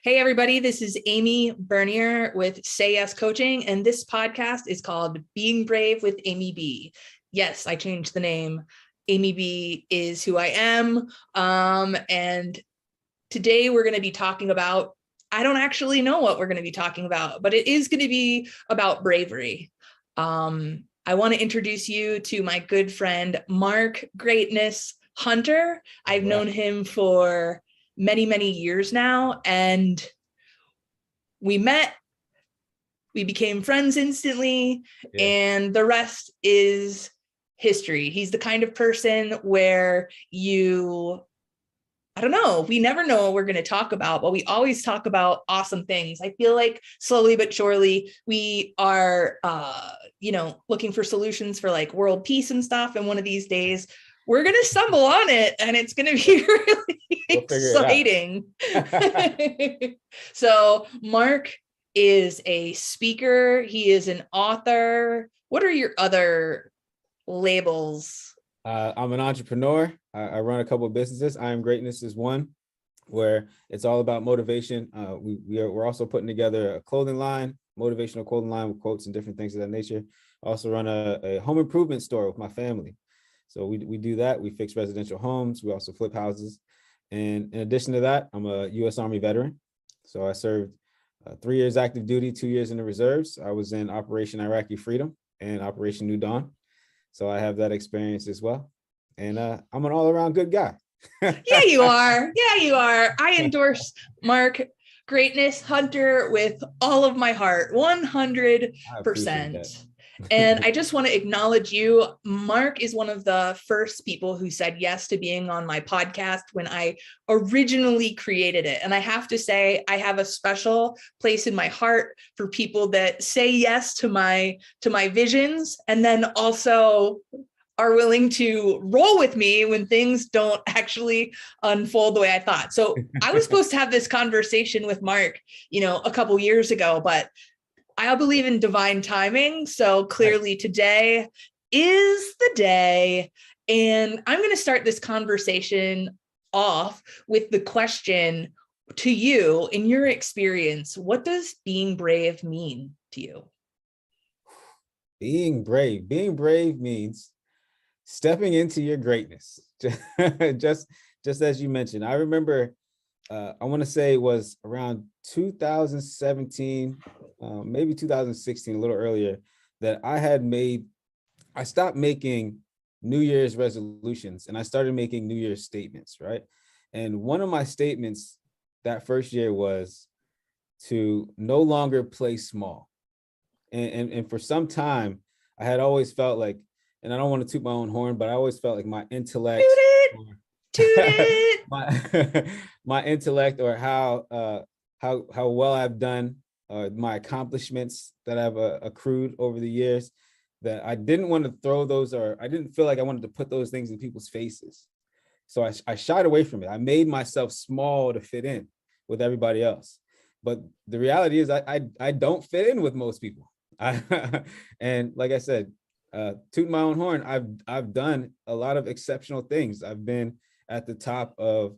Hey, everybody, this is Amy Bernier with Say Yes Coaching, and this podcast is called Being Brave with Amy B. Yes, I changed the name. Amy B is who I am. And today we're going to be talking about, I don't actually know what we're going to be talking about, but it is going to be about bravery. I want to introduce you to my good friend, Marc Greatness Hunter. I've known him for many, many years now, and we met, we became friends instantly, and the rest is history. He's the kind of person where I don't know, we never know what we're going to talk about, but we always talk about awesome things. I feel like slowly but surely we are, looking for solutions for like world peace and stuff. And one of these days we're going to stumble on it and it's going to be really exciting. So Marc is a speaker. He is an author. What are your other labels? I'm an entrepreneur. I run a couple of businesses. I Am Greatness is one, where it's all about motivation. We're also putting together a clothing line, motivational clothing line with quotes and different things of that nature. I also run a home improvement store with my family. So we do that. We fix residential homes. We also flip houses. And in addition to that, I'm a U.S. Army veteran. So I served 3 years active duty, 2 years in the reserves. I was in Operation Iraqi Freedom and Operation New Dawn. So I have that experience as well. And I'm an all-around good guy. Yeah, you are. Yeah, you are. I endorse Marc Greatness Hunter with all of my heart, 100%. And I just want to acknowledge you. Marc is one of the first people who said yes to being on my podcast when I originally created it. And I have to say, I have a special place in my heart for people that say yes to my visions, and then also are willing to roll with me when things don't actually unfold the way I thought. So I was supposed to have this conversation with Marc, a couple years ago, but I believe in divine timing. So clearly today is the day. And I'm going to start this conversation off with the question to you, in your experience, what does being brave mean to you? Being brave means stepping into your greatness. just as you mentioned. I remember, I want to say it was around 2017, maybe 2016, a little earlier, that I stopped making New Year's resolutions and I started making New Year's statements, right? And one of my statements that first year was to no longer play small. And for some time, I had always felt like, and I don't want to toot my own horn, but I always felt like my intellect, my intellect, or how well I've done, my accomplishments that I've accrued over the years, that I didn't want to throw those, or I didn't feel like I wanted to put those things in people's faces. So I shied away from it. I made myself small to fit in with everybody else. But the reality is I don't fit in with most people. And like I said, toot my own horn, I've done a lot of exceptional things. I've been at the top of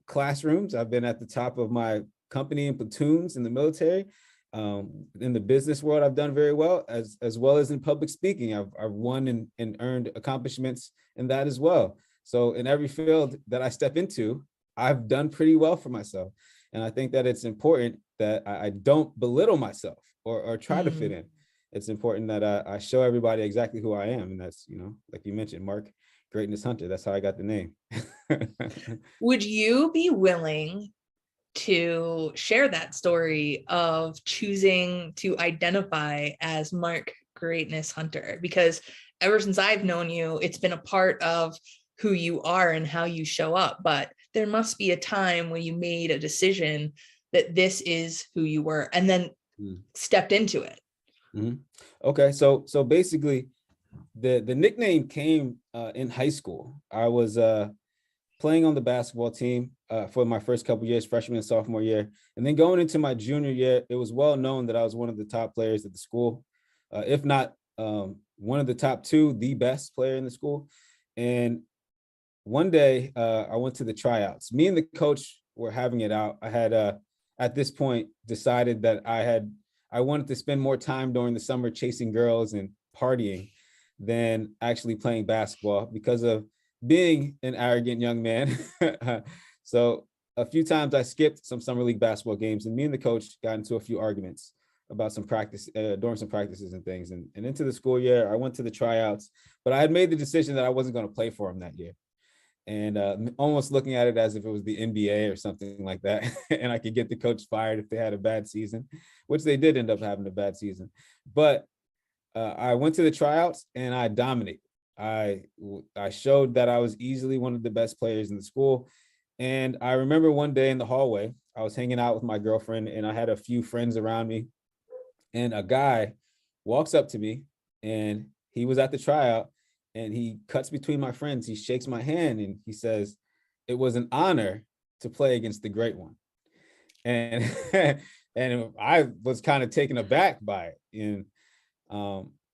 classrooms. I've been at the top of my company and platoons in the military. In the business world, I've done very well, as well as in public speaking. I've won and earned accomplishments in that as well. So in every field that I step into, I've done pretty well for myself. And I think that it's important that I don't belittle myself or try to fit in. It's important that I show everybody exactly who I am. And that's, like you mentioned, Marc Greatness Hunter. That's how I got the name. Would you be willing to share that story of choosing to identify as Marc Greatness Hunter? Because ever since I've known you, it's been a part of who you are and how you show up. But there must be a time when you made a decision that this is who you were and then stepped into it. Mm-hmm. Okay, so basically, the nickname came in high school. I was playing on the basketball team for my first couple years, freshman and sophomore year, and then going into my junior year, it was well known that I was one of the top players at the school, if not one of the top two, the best player in the school. And one day, I went to the tryouts. Me and the coach were having it out. I at this point decided that I wanted to spend more time during the summer chasing girls and partying than actually playing basketball because of being an arrogant young man. So a few times I skipped some summer league basketball games, and me and the coach got into a few arguments about some practice during some practices and things. And into the school year, I went to the tryouts, but I had made the decision that I wasn't going to play for him that year. And almost looking at it as if it was the NBA or something like that. And I could get the coach fired if they had a bad season, which they did end up having a bad season. But I went to the tryouts and I dominated. I showed that I was easily one of the best players in the school. And I remember one day in the hallway, I was hanging out with my girlfriend and I had a few friends around me. And a guy walks up to me, and he was at the tryout, and he cuts between my friends. He shakes my hand and he says, "It was an honor to play against the great one." And and I was kind of taken aback by it. And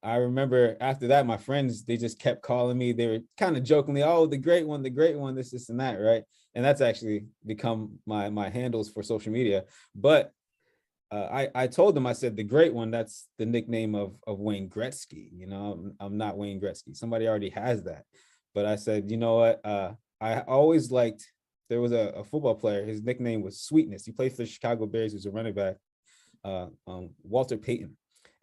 I remember after that, my friends, they just kept calling me. They were kind of jokingly, "Oh, the great one, this and that," right? And that's actually become my handles for social media. But I told them, I said, "The great one, that's the nickname of Wayne Gretzky. You know, I'm not Wayne Gretzky. Somebody already has that." But I said, you know what? I always liked, there was a football player, his nickname was Sweetness. He played for the Chicago Bears, he was a running back, Walter Payton.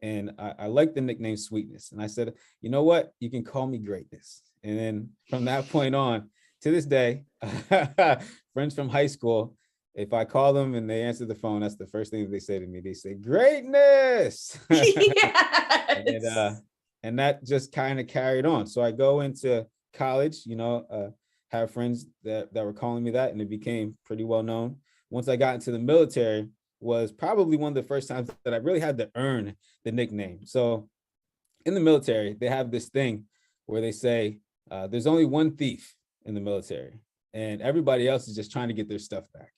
And I liked the nickname Sweetness. And I said, you know what? You can call me Greatness. And then from that point on, to this day, friends from high school, if I call them and they answer the phone, that's the first thing that they say to me. They say, "Greatness." Yes. And that just kind of carried on. So I go into college, have friends that were calling me that, and it became pretty well known. Once I got into the military, was probably one of the first times that I really had to earn the nickname. So in the military, they have this thing where they say, there's only one thief in the military, and everybody else is just trying to get their stuff back.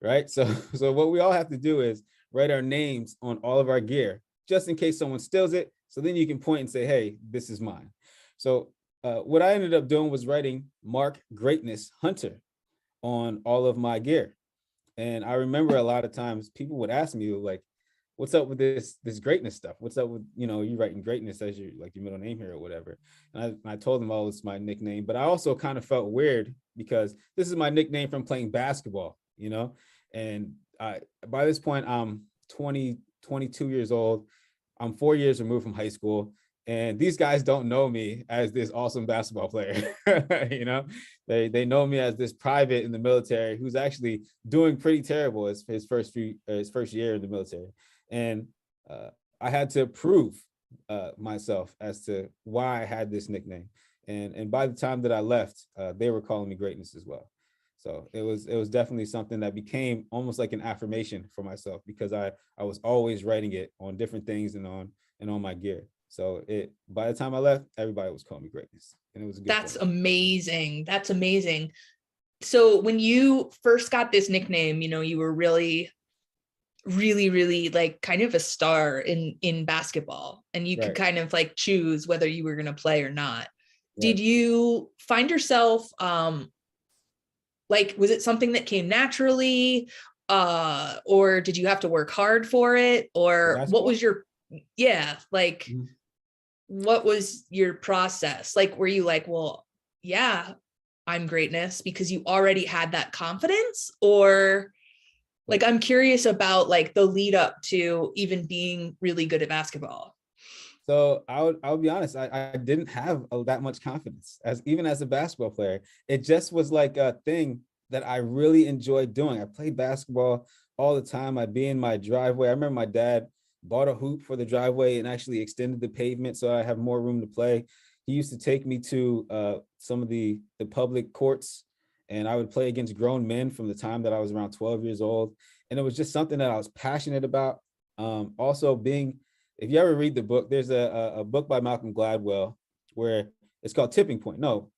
Right. So what we all have to do is write our names on all of our gear, just in case someone steals it. So then you can point and say, "Hey, this is mine." So what I ended up doing was writing Marc Greatness Hunter on all of my gear. And I remember a lot of times people would ask me, like, "What's up with this greatness stuff? What's up with, you writing greatness as your middle name here or whatever?" And I told them, "Oh, it's my nickname." But I also kind of felt weird because this is my nickname from playing basketball, and by this point, I'm 22 years old. I'm 4 years removed from high school. And these guys don't know me as this awesome basketball player. They know me as this private in the military who's actually doing pretty terrible as his first year in the military. And I had to prove myself as to why I had this nickname. And by the time that I left, they were calling me Greatness as well. So it was definitely something that became almost like an affirmation for myself, because I was always writing it on different things and on my gear. So by the time I left, everybody was calling me Greatness, and it was a good That's feeling. amazing. That's amazing. So when you first got this nickname, you were really, really, really like kind of a star in basketball, and you could Right. kind of like choose whether you were going to play or not. Did Right. you find yourself like, was it something that came naturally, or did you have to work hard for it, or what was Basketball? your, yeah, like, Mhm. what was your process? Like, were you like, well, yeah, I'm Greatness because you already had that confidence? Or like, I'm curious about like the lead up to even being really good at basketball. So I would be honest, I didn't have that much confidence even as a basketball player. It just was like a thing that I really enjoyed doing. I played basketball all the time. I'd be in my driveway. I remember my dad bought a hoop for the driveway and actually extended the pavement so I have more room to play. He used to take me to some of the public courts, and I would play against grown men from the time that I was around 12 years old. And it was just something that I was passionate about. Also being, if you ever read the book, there's a book by Malcolm Gladwell where it's called Tipping Point. No,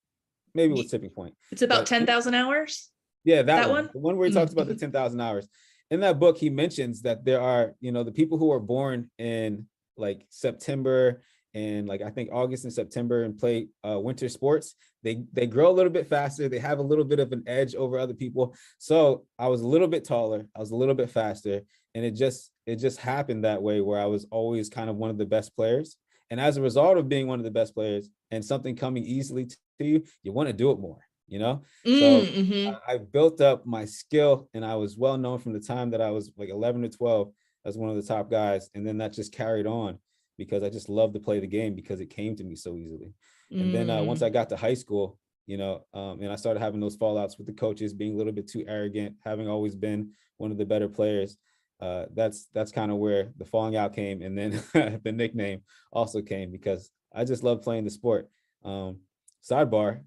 maybe it was Tipping Point. It's about But 10,000 hours. yeah, that That one, one. the one where he talks about the 10,000 hours. In that book, he mentions that there are, the people who are born in like September in like I think August and September and play winter sports, they grow a little bit faster. They have a little bit of an edge over other people. So I was a little bit taller. I was a little bit faster, and it just happened that way where I was always kind of one of the best players. And as a result of being one of the best players and something coming easily to you, you want to do it more, you know? So Mm-hmm. I built up my skill, and I was well known from the time that I was like 11 or 12 as one of the top guys. And then that just carried on because I just loved to play the game because it came to me so easily. And then once I got to high school, and I started having those fallouts with the coaches, being a little bit too arrogant, having always been one of the better players. That's kind of where the falling out came. And then the nickname also came because I just love playing the sport. Sidebar,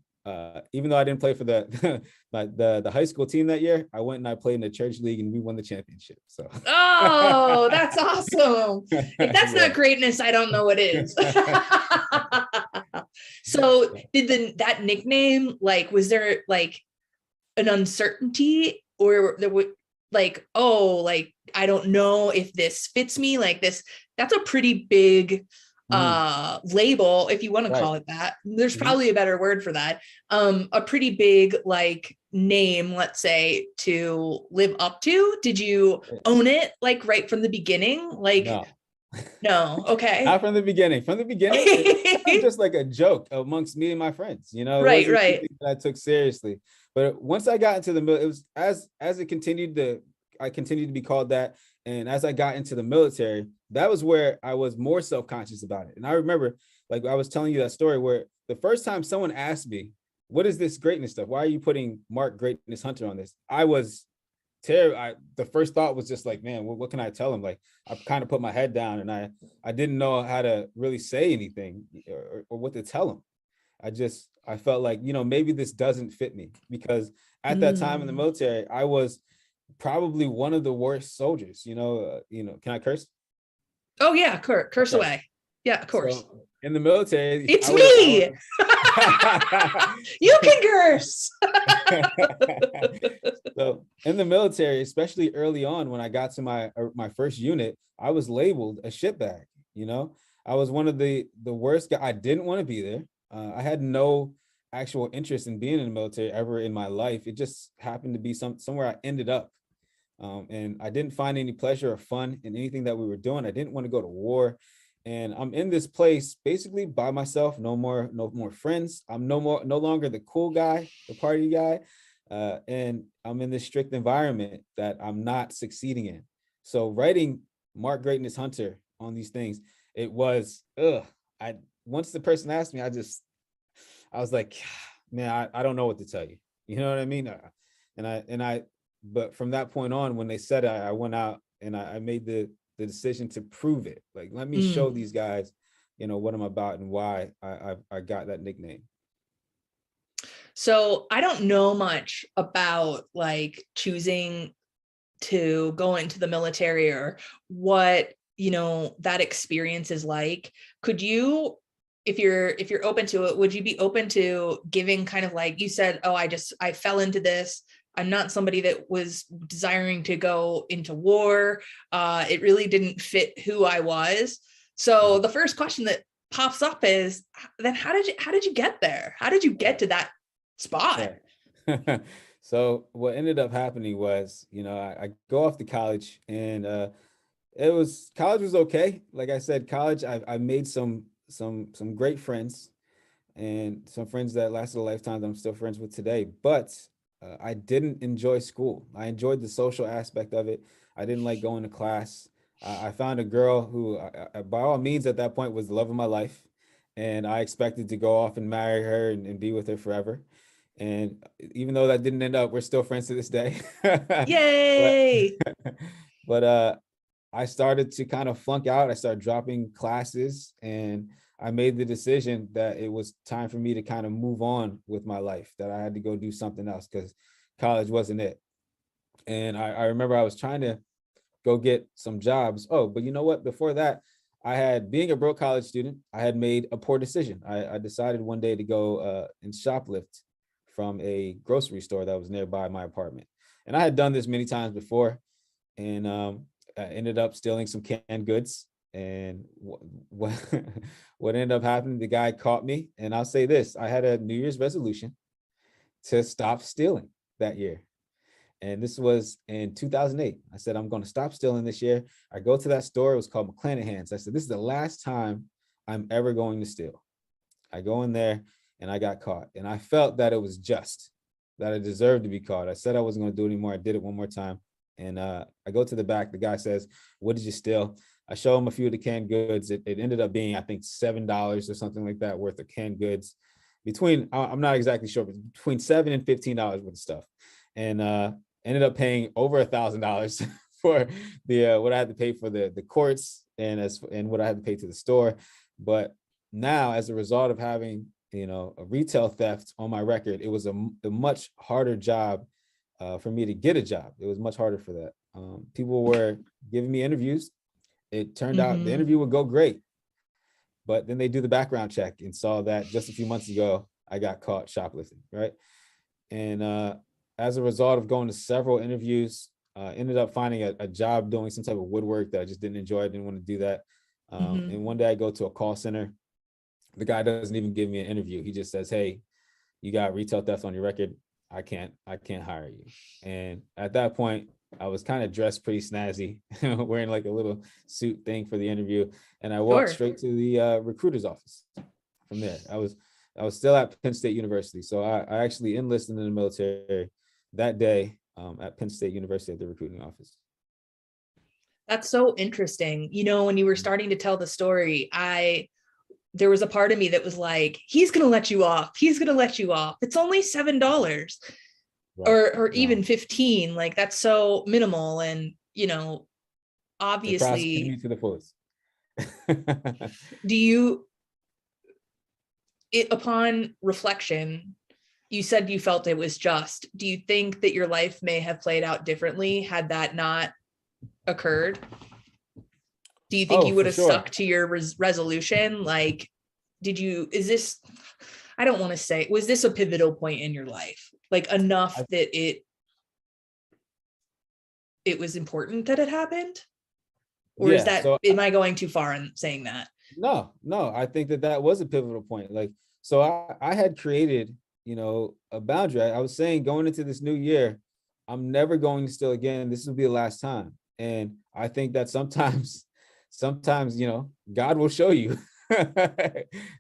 even though I didn't play for the the high school team that year, I went and I played in the church league and we won the championship. So oh, that's awesome. If that's yeah. not greatness, I don't know what is. So did that nickname, like, was there like an uncertainty, or there would like, oh, like, I don't know if this fits me, like this, that's a pretty big label, if you want to Right. call it that. There's probably a better word for that. A pretty big like name, let's say, to live up to. Did you own it like right from the beginning? Like, no. Okay. Not from the beginning. From the beginning, it was just like a joke amongst me and my friends. It Right, wasn't right. anything that I took seriously. But once I got into the middle, it was as it continued to, I continued to be called that. And as I got into the military, that was where I was more self-conscious about it. And I remember, like I was telling you that story where the first time someone asked me, "What is this greatness stuff? Why are you putting Marc Greatness Hunter on this?" I was terrible. The first thought was just like, man, what can I tell him? Like, I kind of put my head down and I didn't know how to really say anything or what to tell him. I felt like, maybe this doesn't fit me, because at that time in the military, I was probably one of the worst soldiers. Can I curse? Oh yeah, curse Okay. away. Yeah, of course. So in the military, it's me. You can curse. So in the military, especially early on, when I got to my first unit, I was labeled a shitbag. I was one of the worst guy. I didn't want to be there. I had no actual interest in being in the military ever in my life. It just happened to be somewhere I ended up. And I didn't find any pleasure or fun in anything that we were doing. I didn't want to go to war. And I'm in this place basically by myself, no more friends. I'm no longer the cool guy, the party guy. And I'm in this strict environment that I'm not succeeding in. So writing Marc Greatness Hunter on these things, it was, once the person asked me, I was like, man, I don't know what to tell you. You know what I mean? But from that point on, when they said it, I went out and I made the decision to prove it. Like, let me show these guys, what I'm about and why I got that nickname. So I don't know much about like choosing to go into the military or what, that experience is like. Could you, if you're open to it, would you be open to giving kind of like, you said, oh, I fell into this. I'm not somebody that was desiring to go into war. It really didn't fit who I was. So the first question that pops up is, then how did you get there? How did you get to that spot? Yeah. So what ended up happening was, I go off to college, and college was okay. Like I said, college, I made some great friends, and some friends that lasted a lifetime that I'm still friends with today. But I didn't enjoy school. I enjoyed the social aspect of it. I didn't like going to class. I found a girl who, by all means, at that point was the love of my life. And I expected to go off and marry her and be with her forever. And even though that didn't end up, we're still friends to this day. Yay! But I started to kind of flunk out. I started dropping classes, and I made the decision that it was time for me to kind of move on with my life, that I had to go do something else because college wasn't it. And I remember I was trying to go get some jobs. Oh, but you know what? Before that, being a broke college student, I had made a poor decision. I decided one day to go and shoplift from a grocery store that was nearby my apartment. And I had done this many times before, and I ended up stealing some canned goods. And what what ended up happening, the guy caught me. And I'll say this, I had a New Year's resolution to stop stealing that year. And this was in 2008. I said, I'm going to stop stealing this year. I go to that store. It was called McClanahan's. I said, this is the last time I'm ever going to steal. I go in there and I got caught. And I felt that it was just, that I deserved to be caught. I said I wasn't going to do it anymore. I did it one more time. And I go to the back. The guy says, what did you steal? I show him a few of the canned goods. It ended up being, I think, $7 or something like that worth of canned goods. Between, I'm not exactly sure, but between $7 and $15 worth of stuff. And ended up paying over $1,000 for the what I had to pay for the courts and what I had to pay to the store. But now, as a result of having, a retail theft on my record, it was a much harder job for me to get a job. It was much harder for that. People were giving me interviews. It turned out the interview would go great, but then they do the background check and saw that just a few months ago, I got caught shoplifting, right? And as a result of going to several interviews, ended up finding a job doing some type of woodwork that I just didn't enjoy. I didn't want to do that. And one day I go to a call center. The guy doesn't even give me an interview. He just says, hey, you got retail theft on your record. I can't hire you. And at that point, I was kind of dressed pretty snazzy, wearing like a little suit thing for the interview. And I walked straight to the recruiter's office. From there, I was still at Penn State University. So I actually enlisted in the military that day at Penn State University at the recruiting office. That's so interesting. When you were starting to tell the story, there was a part of me that was like, he's going to let you off. He's going to let you off. It's only $7 or even 15. Like, that's so minimal. And, obviously me to the fullest. Upon reflection, you said you felt it was just. Do you think that your life may have played out differently had that not occurred? Do you think you would have stuck to your resolution? Like, I don't want to say, was this a pivotal point in your life? Like, enough that it was important that it happened? Or am I going too far in saying that? No, I think that was a pivotal point. Like, so I had created, a boundary. I was saying, going into this new year, I'm never going to steal again. This will be the last time. And I think that sometimes, God will show you,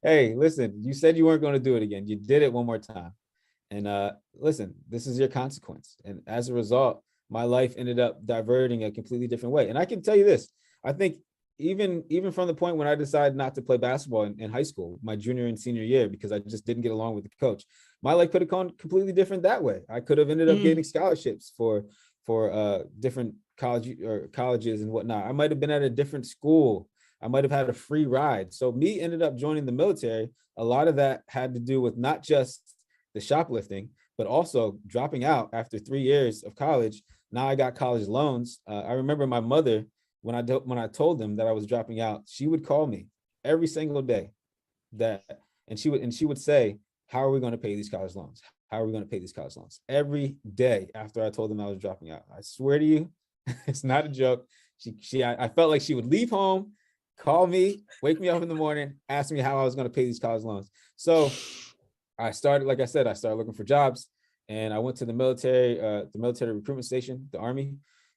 hey, listen, you said you weren't going to do it again. You did it one more time. And listen, this is your consequence. And as a result, my life ended up diverting a completely different way. And I can tell you this, I think even from the point when I decided not to play basketball in high school, my junior and senior year, because I just didn't get along with the coach, my life could have gone completely different that way. I could have ended up getting scholarships for different colleges and whatnot. I might have been at a different school. I might have had a free ride. So me ended up joining the military. A lot of that had to do with not just the shoplifting, but also dropping out after 3 years of college. Now I got college loans. I remember my mother, when I told them that I was dropping out, she would call me every single day and she would say, how are we going to pay these college loans? How are we going to pay these college loans? Every day after I told them I was dropping out. I swear to you, it's not a joke. I felt like she would leave home, call me, wake me up in the morning, ask me how I was going to pay these college loans. So I started looking for jobs, and I went to the military recruitment station, the Army,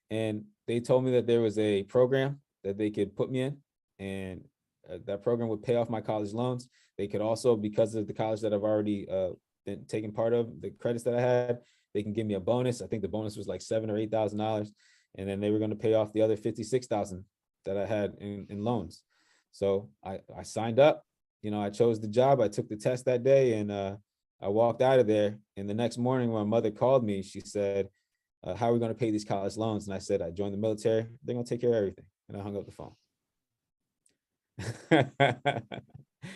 and they told me that there was a program that they could put me in, and that program would pay off my college loans. They could also, because of the college that I've already been taking part of, the credits that I had, they can give me a bonus. I think the bonus was like $7,000 or $8,000, and then they were going to pay off the other $56,000 that I had in loans. So I signed up. I chose the job. I took the test that day, and I walked out of there. And the next morning, when my mother called me, she said, how are we going to pay these college loans? And I said, I joined the military. They're going to take care of everything. And I hung up the phone.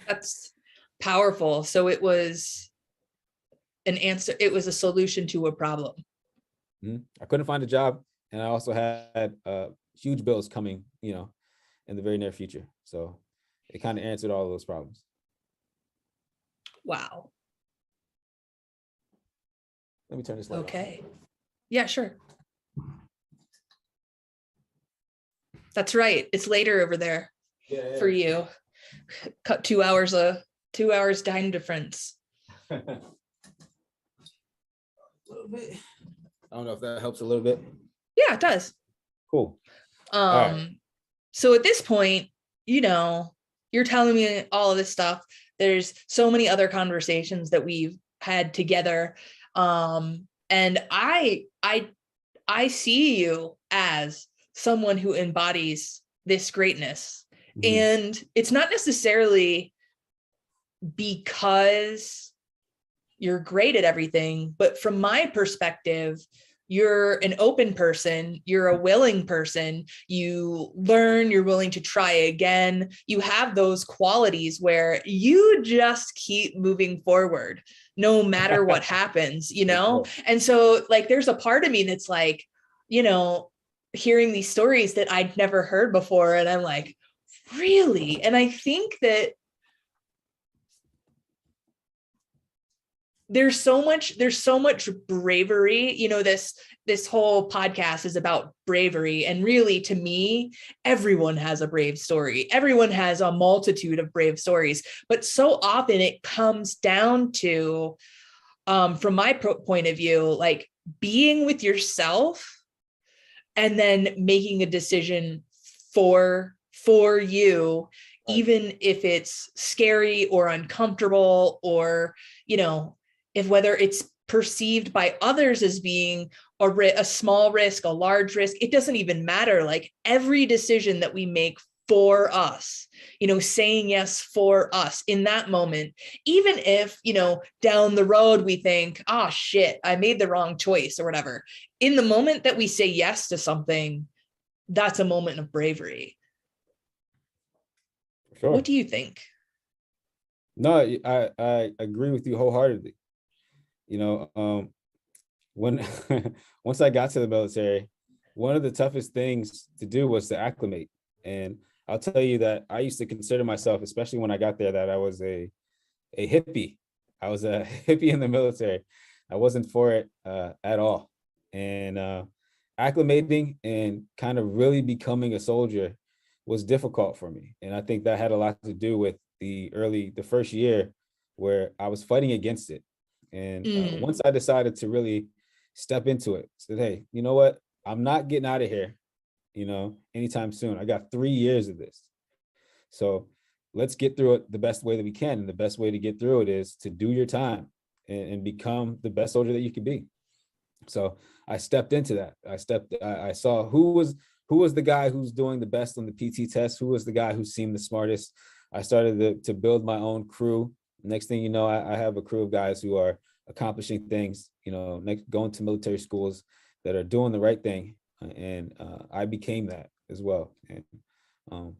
That's powerful. So it was an answer. It was a solution to a problem. I couldn't find a job. And I also had huge bills coming, in the very near future. So it kind of answered all of those problems. Wow. Let me turn this light off. Okay. Yeah, sure. That's right. It's later over there. for you. Cut 2 hours, 2 hours time difference. A little bit. I don't know if that helps a little bit. Yeah, it does. Cool. Right. So at this point, you're telling me all of this stuff. There's so many other conversations that we've had together. And I see you as someone who embodies this greatness. Mm-hmm. And it's not necessarily because you're great at everything, but from my perspective, you're an open person, you're a willing person, you learn, you're willing to try again. You have those qualities where you just keep moving forward no matter what happens, And so like, there's a part of me that's like, hearing these stories that I'd never heard before. And I'm like, really? And I think that there's so much bravery. This whole podcast is about bravery. And really, to me, everyone has a brave story. Everyone has a multitude of brave stories. But so often it comes down to, from my point of view, like being with yourself and then making a decision for you, even if it's scary or uncomfortable, or, if whether it's perceived by others as being a small risk, a large risk, it doesn't even matter. Like every decision that we make for us, saying yes for us in that moment, even if, down the road we think, oh shit, I made the wrong choice or whatever. In the moment that we say yes to something, that's a moment of bravery. Sure. What do you think? No, I agree with you wholeheartedly. When once I got to the military, one of the toughest things to do was to acclimate. And I'll tell you that I used to consider myself, especially when I got there, that I was a hippie. I was a hippie in the military. I wasn't for it at all. And acclimating and kind of really becoming a soldier was difficult for me. And I think that had a lot to do with the first year where I was fighting against it. And once I decided to really step into it, said, hey, you know what? I'm not getting out of here, anytime soon. I got 3 years of this. So let's get through it the best way that we can. And the best way to get through it is to do your time and become the best soldier that you can be. So I stepped into that. I saw who was the guy who's doing the best on the PT test, who was the guy who seemed the smartest. I started to build my own crew. Next thing you know, I have a crew of guys who are accomplishing things, going to military schools that are doing the right thing. And I became that as well. And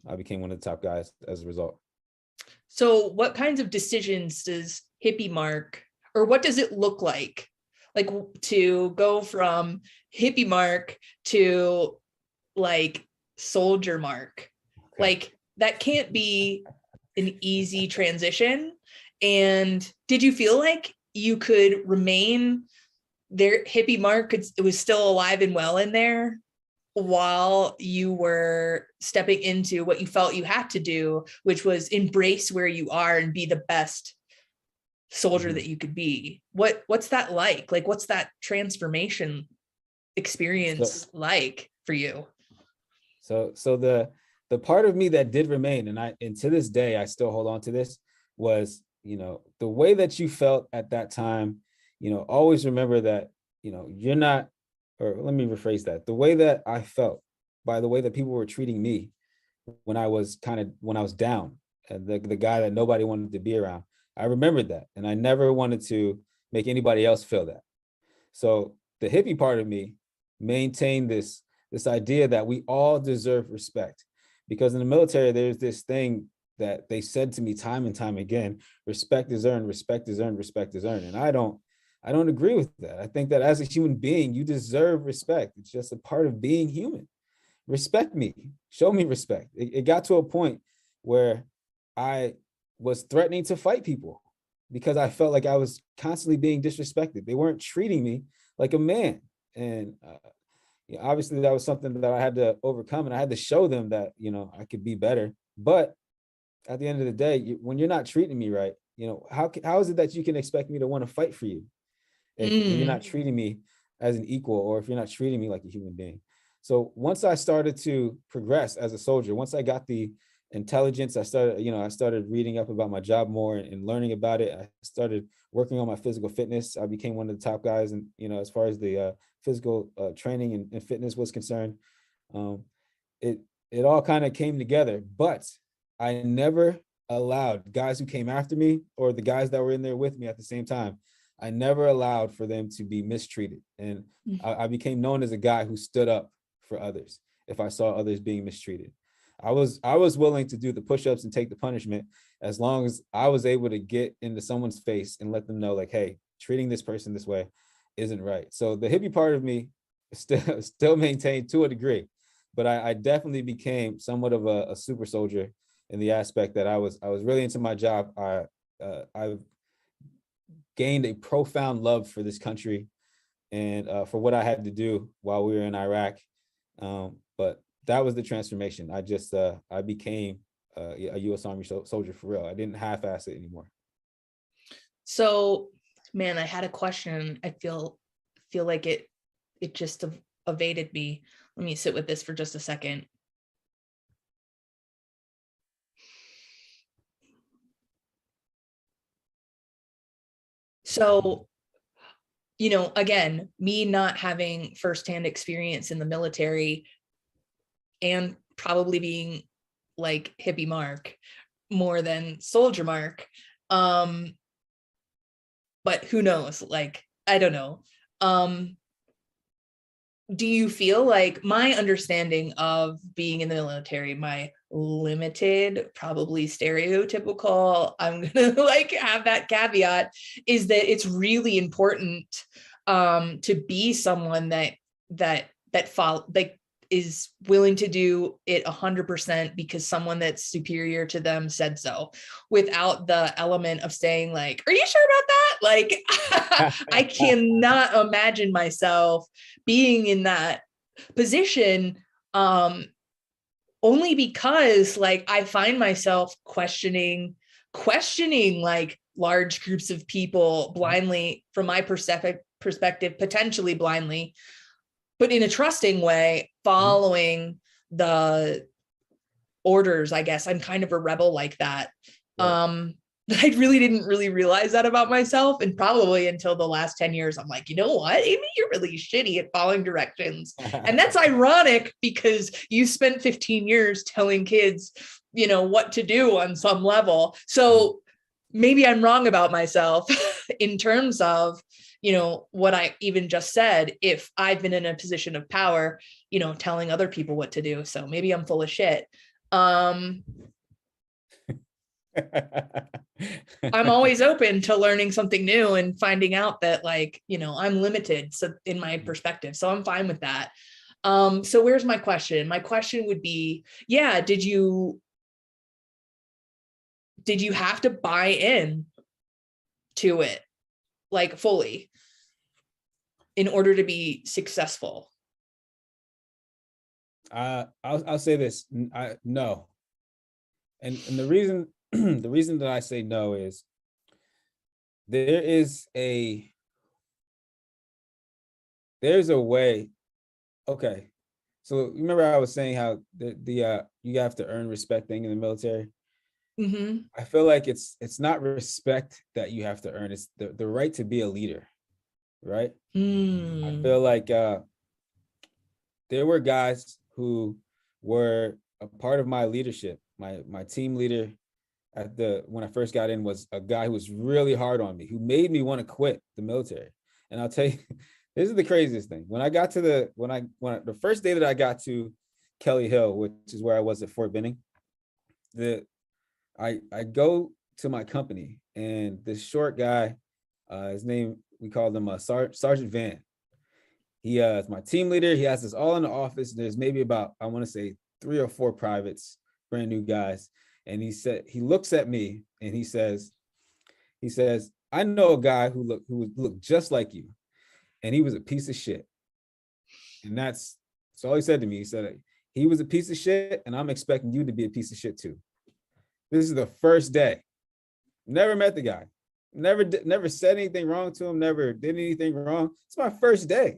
I became one of the top guys as a result. So what kinds of decisions does hippie Marc, or what does it look like to go from hippie Marc to like soldier Marc? Okay. Like that can't be an easy transition. And did you feel like you could remain there? Hippie Marc was still alive and well in there while you were stepping into what you felt you had to do, which was embrace where you are and be the best soldier that you could be. What's that like? Like, what's that transformation experience like for you? So the part of me that did remain, and to this day, I still hold on to this, was, the way that you felt at that time, always remember that, you're not, or let me rephrase that. The way that I felt by the way that people were treating me when I was down, the guy that nobody wanted to be around, I remembered that. And I never wanted to make anybody else feel that. So the hippie part of me maintained this idea that we all deserve respect, because in the military, there's this thing that they said to me time and time again: respect is earned, respect is earned, respect is earned. And I don't agree with that. I think that as a human being, you deserve respect. It's just a part of being human. Respect me, show me respect. It got to a point where I was threatening to fight people because I felt like I was constantly being disrespected. They weren't treating me like a man. And obviously that was something that I had to overcome, and I had to show them that, I could be better. But at the end of the day, when you're not treating me right, how is it that you can expect me to want to fight for you if when you're not treating me as an equal, or if you're not treating me like a human being? So once I started to progress as a soldier, once I got the intelligence, I started reading up about my job more and learning about it. I started working on my physical fitness. I became one of the top guys, and as far as the physical training and fitness was concerned. It it all kind of came together, but I never allowed guys who came after me, or the guys that were in there with me at the same time, I never allowed for them to be mistreated. And I became known as a guy who stood up for others if I saw others being mistreated. I was willing to do the push-ups and take the punishment, as long as I was able to get into someone's face and let them know, like, hey, treating this person this way isn't right. So the hippie part of me still maintained to a degree, but I definitely became somewhat of a super soldier in the aspect that I was really into my job. I've gained a profound love for this country and for what I had to do while we were in Iraq. But that was the transformation. I became a U.S. Army soldier for real. I didn't half-ass it anymore. So, man, I had a question. I feel like it just evaded me. Let me sit with this for just a second. So, again, me not having firsthand experience in the military and probably being like hippie Mark more than soldier Mark. But who knows? Like, I don't know. Do you feel like my understanding of being in the military, my limited, probably stereotypical, I'm gonna like have that caveat, is that it's really important to be someone that follow, like, is willing to do it 100% because someone that's superior to them said so, without the element of saying like, are you sure about that? Like, I cannot imagine myself being in that position, only because like I find myself questioning like large groups of people blindly, from my perspective, potentially blindly, but in a trusting way, following the orders. I guess I'm kind of a rebel like that. Right. I really didn't realize that about myself. And probably until the last 10 years, I'm like, you know what, Amy, you're really shitty at following directions. And that's ironic because you spent 15 years telling kids, what to do on some level. So maybe I'm wrong about myself in terms of, what I even just said, if I've been in a position of power, telling other people what to do. So maybe I'm full of shit. I'm always open to learning something new and finding out that, like, I'm limited, so in my perspective, so I'm fine with that. So where's my question? My question would be, yeah, did you have to buy in to it, like, fully, in order to be successful? I'll say this. No. And the reason the reason that I say no is there's a way. Okay. So remember I was saying how the you have to earn respect thing in the military. Mm-hmm. I feel like it's not respect that you have to earn. It's the right to be a leader, right? I feel like there were guys who were a part of my leadership. My team leader when I first got in was a guy who was really hard on me, who made me want to quit the military. And I'll tell you, this is the craziest thing. When I got to the first day that I got to Kelly Hill, which is where I was at Fort Benning, I go to my company, and this short guy, his name, we called him Sergeant Van. He is my team leader. He has us all in the office. There's maybe about, I want to say, 3 or 4 privates, brand new guys. And he looks at me and he says, I know a guy who looked just like you, and he was a piece of shit. And that's all he said to me. He said, he was a piece of shit, and I'm expecting you to be a piece of shit too. This is the first day. Never met the guy. Never said anything wrong to him. Never did anything wrong. It's my first day.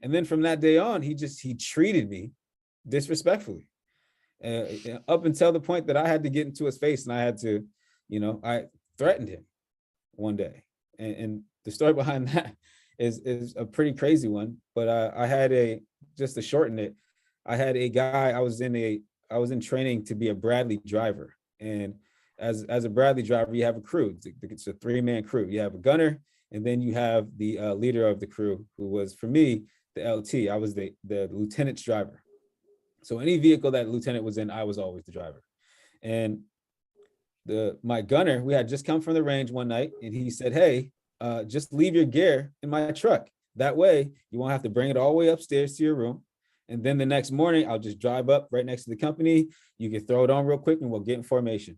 And then from that day on, he treated me disrespectfully. Up until the point that I had to get into his face, and I had to, I threatened him one day. And the story behind that is a pretty crazy one. But I had just to shorten it, I had a guy, I was in training to be a Bradley driver. And as a Bradley driver, you have a crew. It's a 3-man crew. You have a gunner, and then you have the leader of the crew, who was, for me, the LT. I was the lieutenant's driver. So any vehicle that lieutenant was in, I was always the driver. And my gunner, we had just come from the range one night, and he said, hey, just leave your gear in my truck. That way you won't have to bring it all the way upstairs to your room. And then the next morning, I'll just drive up right next to the company. You can throw it on real quick and we'll get in formation.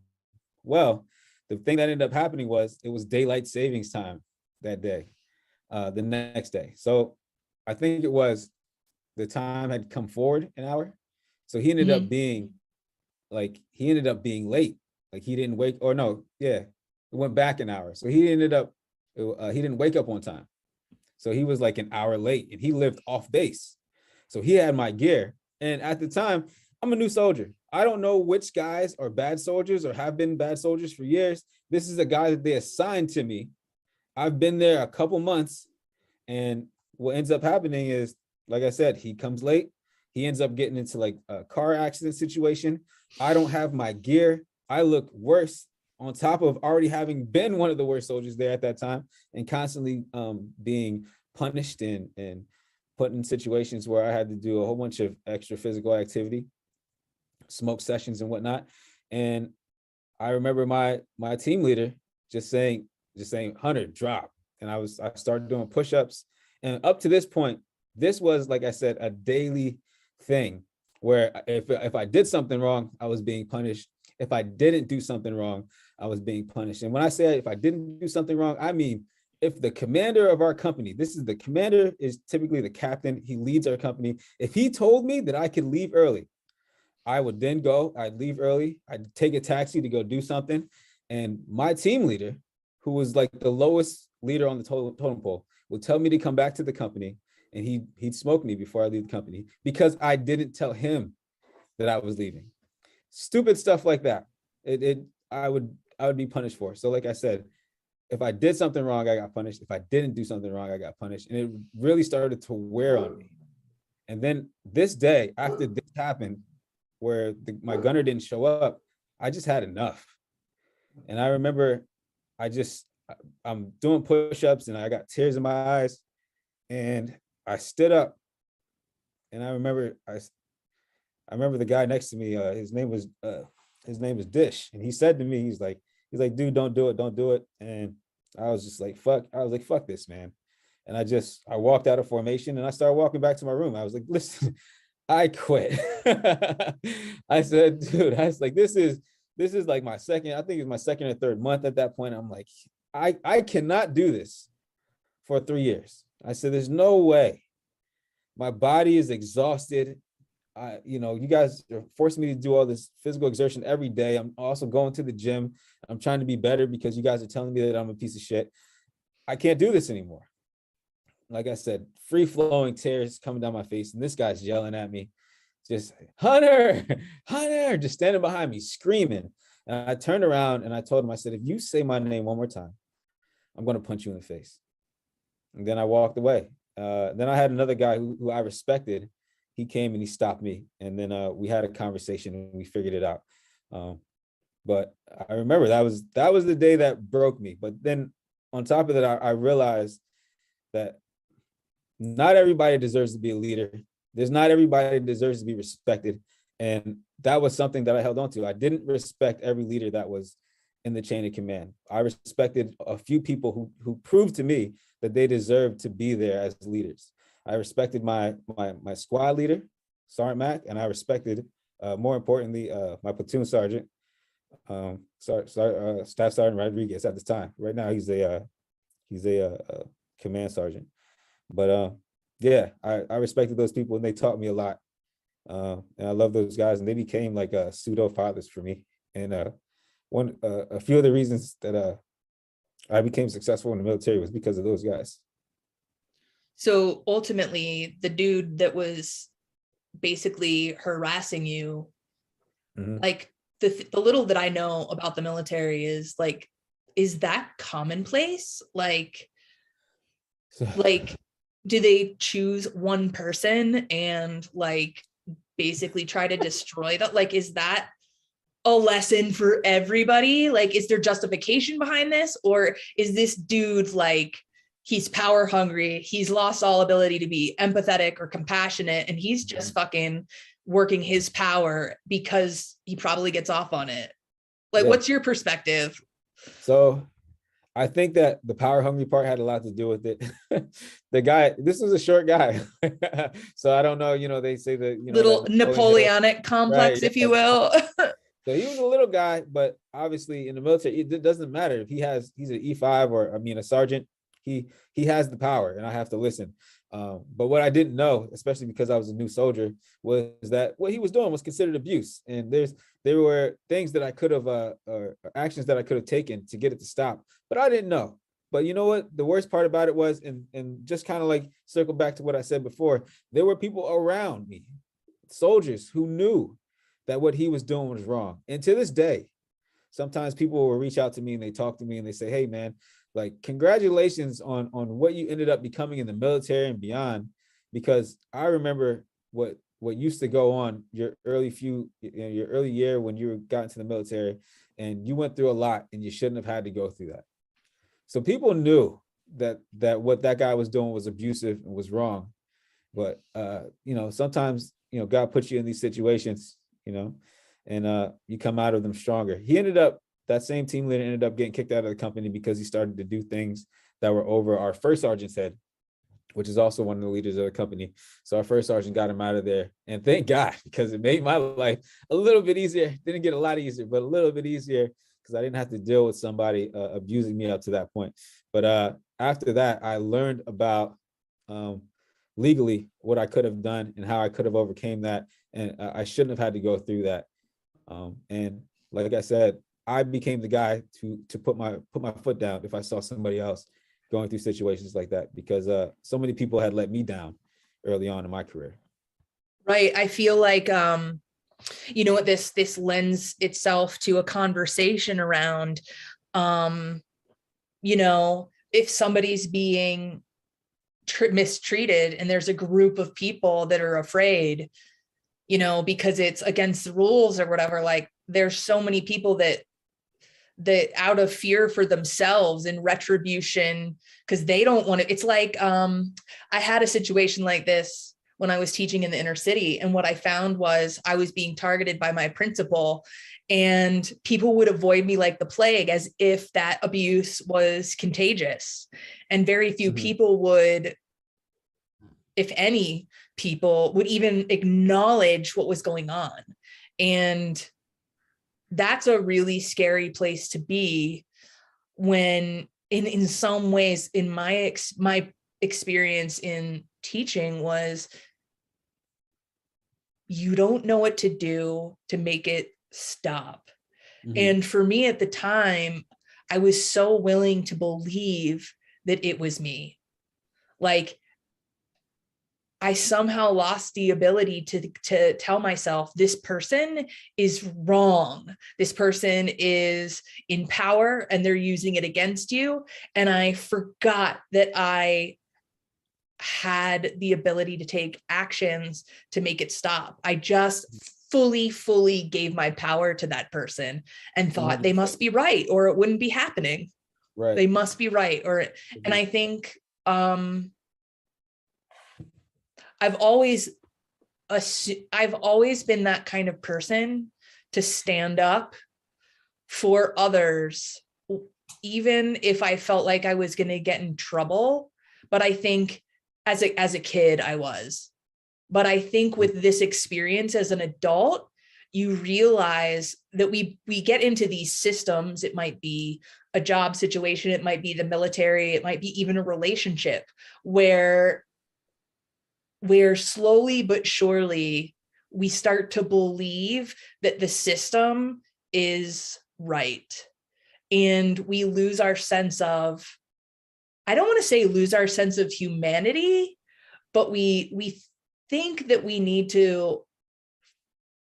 Well, the thing that ended up happening was it was daylight savings time that day, the next day. So I think it was the time had come forward an hour. So he ended up being late. Like he didn't it went back an hour. So he didn't wake up on time. So he was like an hour late, and he lived off base. So he had my gear. And at the time, I'm a new soldier. I don't know which guys are bad soldiers or have been bad soldiers for years. This is a guy that they assigned to me. I've been there a couple months. And what ends up happening is, like I said, he comes late. He ends up getting into like a car accident situation. I don't have my gear. I look worse, on top of already having been one of the worst soldiers there at that time, and constantly being punished and put in situations where I had to do a whole bunch of extra physical activity, smoke sessions and whatnot. And I remember my team leader just saying, Hunter, drop. And I started doing push-ups. And up to this point, this was, like I said, a daily thing where if I did something wrong, I was being punished. If I didn't do something wrong, I was being punished. And when I say if I didn't do something wrong, I mean, if the commander of our company, the commander is typically the captain, he leads our company. If he told me that I could leave early, I would then go, I'd leave early, I'd take a taxi to go do something. And my team leader, who was like the lowest leader on the totem pole, would tell me to come back to the company, and he'd smoke me before I leave the company because I didn't tell him that I was leaving. Stupid stuff like that. I would be punished for. So like I said, if I did something wrong, I got punished. If I didn't do something wrong, I got punished. And it really started to wear on me. And then this day, after this happened, where my gunner didn't show up, I just had enough. And I remember I'm doing push-ups and I got tears in my eyes, and I stood up, and I remember the guy next to me, his name was Dish. And he said to me, he's like, dude, don't do it. And I was just like, fuck this, man. And I walked out of formation and I started walking back to my room. I was like, listen, I quit. I said, dude, I was like, this is like my second or third month at that point. I'm like, I cannot do this for 3 years. I said, there's no way. My body is exhausted. You guys are forcing me to do all this physical exertion every day. I'm also going to the gym. I'm trying to be better because you guys are telling me that I'm a piece of shit. I can't do this anymore. Like I said, free flowing tears coming down my face. And this guy's yelling at me, just Hunter, just standing behind me, screaming. And I turned around and I told him, I said, if you say my name one more time, I'm going to punch you in the face. And then I walked away. Then I had another guy who I respected. He came and he stopped me. And then we had a conversation and we figured it out. But I remember that was the day that broke me. But then on top of that, I realized that not everybody deserves to be a leader. There's not everybody deserves to be respected. And that was something that I held on to. I didn't respect every leader that was in the chain of command. I respected a few people who proved to me that they deserved to be there as leaders. I respected my squad leader, Sergeant Mac, and I respected, more importantly, my platoon sergeant, Staff Sergeant Rodriguez at the time. Right now, he's a command sergeant. But yeah, I respected those people and they taught me a lot. And I love those guys, and they became like pseudo fathers for me. And a few of the reasons that I became successful in the military was because of those guys. So ultimately, the dude that was basically harassing you, like the little that I know about the military is like, is that commonplace? Like do they choose one person and like basically try to destroy that? Like, is that a lesson for everybody? Like, is there justification behind this? Or is this dude like, he's power hungry, he's lost all ability to be empathetic or compassionate, and he's just fucking working his power because he probably gets off on it? Like, what's your perspective? So I think that the power hungry part had a lot to do with it. The guy, this was a short guy. So I don't know, they say that, Little that Napoleonic complex, right, if you will. So he was a little guy, but obviously in the military, it doesn't matter if he's an E5 or a sergeant, he has the power and I have to listen. But what I didn't know, especially because I was a new soldier, was that what he was doing was considered abuse. And there were things that I could have, actions that I could have taken to get it to stop, but I didn't know. But you know what? The worst part about it was, and just kind of like circle back to what I said before, there were people around me, soldiers, who knew that what he was doing was wrong. And to this day, sometimes people will reach out to me and they talk to me and they say, hey man, like, congratulations on what you ended up becoming in the military and beyond. Because I remember what used to go on your early year when you got into the military, and you went through a lot and you shouldn't have had to go through that. So people knew that what that guy was doing was abusive and was wrong. But sometimes God puts you in these situations, and you come out of them stronger. That same team leader ended up getting kicked out of the company because he started to do things that were over our first sergeant's head, which is also one of the leaders of the company. So our first sergeant got him out of there, and thank God, because it made my life a little bit easier. Didn't get a lot easier, but a little bit easier, because I didn't have to deal with somebody abusing me up to that point. But after that, I learned about legally what I could have done and how I could have overcame that, and I shouldn't have had to go through that. And like I said, I became the guy to put my foot down if I saw somebody else going through situations like that, because so many people had let me down early on in my career. Right. I feel like this lends itself to a conversation around if somebody's being mistreated and there's a group of people that are afraid, because it's against the rules or whatever, like there's so many people that out of fear for themselves and retribution, because they don't want to. It's like I had a situation like this when I was teaching in the inner city, and what I found was I was being targeted by my principal, and people would avoid me like the plague, as if that abuse was contagious. And very few people would, if any people, would even acknowledge what was going on. And that's a really scary place to be, when in some ways, in my experience in teaching, was you don't know what to do to make it stop. And for me at the time, I was so willing to believe that it was me. Like, I somehow lost the ability to tell myself, this person is wrong. This person is in power and they're using it against you. And I forgot that I had the ability to take actions to make it stop. I just fully gave my power to that person and thought they must be right, or it wouldn't be happening. Right. They must be right. And I think, I've always been that kind of person to stand up for others, even if I felt like I was going to get in trouble. But I think as a kid, I was. But I think with this experience as an adult, you realize that we get into these systems. It might be a job situation, it might be the military, it might be even a relationship, where where slowly but surely we start to believe that the system is right. And we lose our sense of, I don't want to say lose our sense of humanity, but we think that we need to,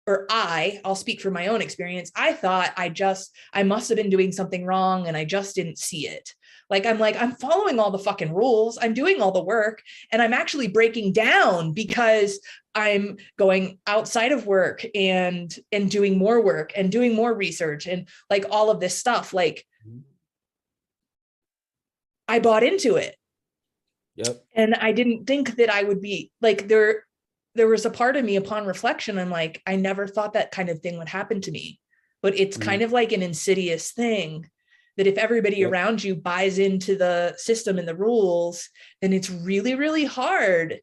or I'll speak from my own experience. I thought I must have been doing something wrong and I just didn't see it. I'm following all the fucking rules. I'm doing all the work and I'm actually breaking down because I'm going outside of work and doing more work and doing more research and like all of this stuff. Like I bought into it. Yep. And I didn't think that I would be like, there was a part of me upon reflection. I'm like, I never thought that kind of thing would happen to me, but it's kind of like an insidious thing that if everybody around you buys into the system and the rules, then it's really, really hard,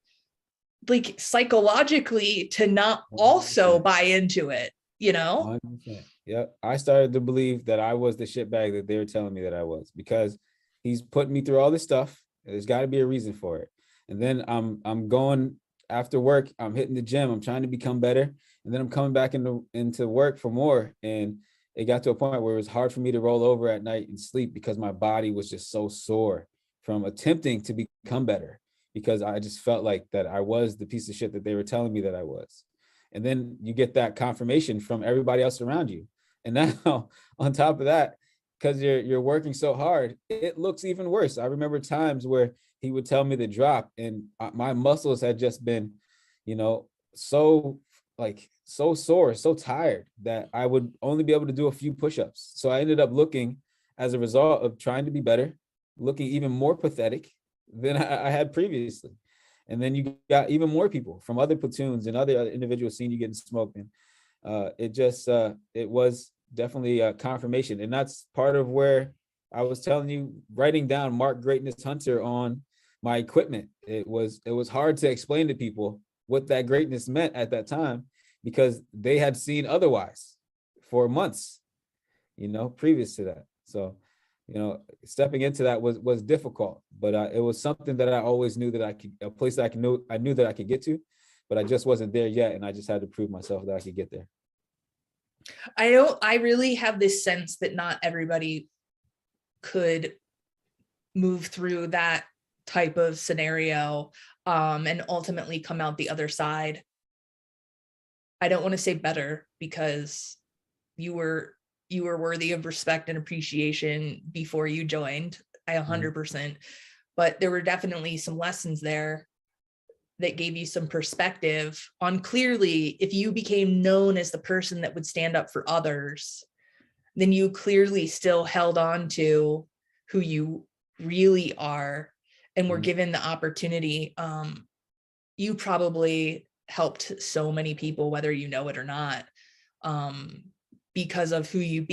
like psychologically, to not also 100%. buy into it, you know? 100%. Yep. I started to believe that I was the shitbag that they were telling me that I was, because he's putting me through all this stuff. There's got to be a reason for it. And then I'm going after work, I'm hitting the gym, I'm trying to become better. And then I'm coming back into work for more. And it got to a point where it was hard for me to roll over at night and sleep because my body was just so sore from attempting to become better, because I just felt like that I was the piece of shit that they were telling me that I was. And then you get that confirmation from everybody else around you. And now on top of that, because you're working so hard, it looks even worse. I remember times where he would tell me to drop and my muscles had just been, so sore, so tired that I would only be able to do a few push-ups. So I ended up looking, as a result of trying to be better, looking even more pathetic than I had previously. And then you got even more people from other platoons and other individuals seeing you getting smoked. And it was definitely a confirmation. And that's part of where I was telling you, writing down Marc Greatness Hunter on my equipment. It was hard to explain to people what that greatness meant at that time, because they had seen otherwise for months, previous to that. So, stepping into that was difficult, but it was something that I always knew that a place that I knew that I could get to, but I just wasn't there yet. And I just had to prove myself that I could get there. I really have this sense that not everybody could move through that type of scenario and ultimately come out the other side. I don't want to say better, because you were worthy of respect and appreciation before you joined. I 100%, but there were definitely some lessons there that gave you some perspective on, clearly, if you became known as the person that would stand up for others, then you clearly still held on to who you really are and were given the opportunity. You probably helped so many people, whether you know it or not, because of who you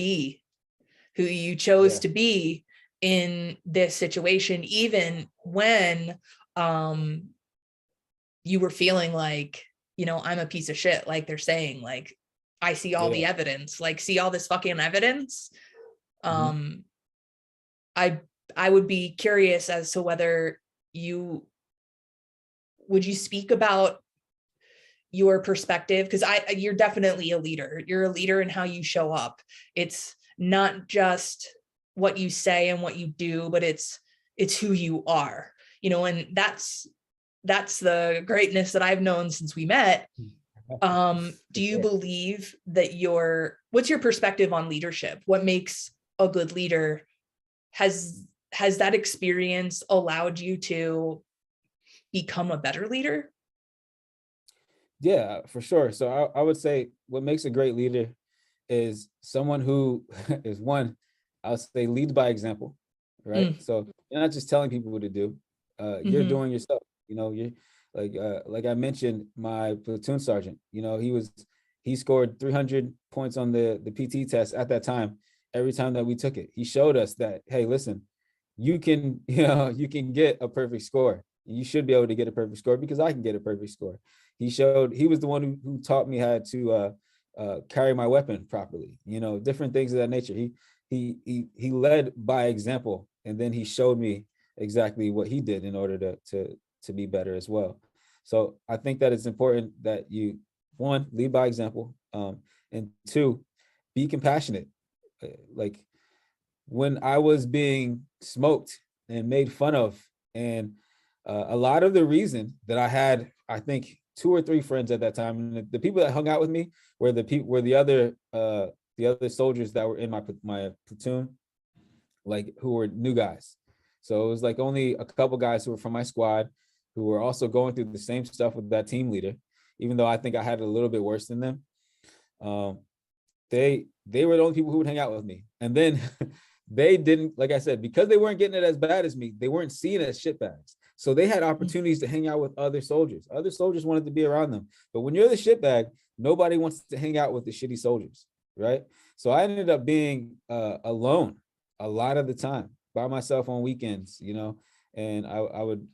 chose to be in this situation, even when you were feeling like, I'm a piece of shit, like they're saying, like, I see all the evidence, like, see all this fucking evidence. I would be curious as to whether would you speak about your perspective? Because you're definitely a leader. You're a leader in how you show up. It's not just what you say and what you do, but it's who you are, and that's the greatness that I've known since we met. Do you believe that what's your perspective on leadership? What makes a good leader? Has that experience allowed you to become a better leader? Yeah, for sure. So I would say what makes a great leader is someone who is, one, I'll say, leads by example, right? So you're not just telling people what to do. You're doing yourself. You're like I mentioned, my platoon sergeant, he scored 300 points on the PT test at that time. Every time that we took it, he showed us that, hey, listen, you can get a perfect score. You should be able to get a perfect score because I can get a perfect score. He was the one who taught me how to carry my weapon properly, different things of that nature. He led by example, and then he showed me exactly what he did in order to be better as well. So I think that it's important that you, one, lead by example, and two, be compassionate. Like when I was being smoked and made fun of, and a lot of the reason that I had, I think, 2 or 3 friends at that time, and the people that hung out with me were the other soldiers that were in my platoon, like who were new guys. So it was like only a couple guys who were from my squad who were also going through the same stuff with that team leader, even though I think I had it a little bit worse than them. They were the only people who would hang out with me. And then they didn't, like I said, because they weren't getting it as bad as me, they weren't seen as shitbags. So they had opportunities to hang out with other soldiers. Other soldiers wanted to be around them. But when you're the shitbag, nobody wants to hang out with the shitty soldiers, right? So I ended up being alone a lot of the time, by myself on weekends, and I would,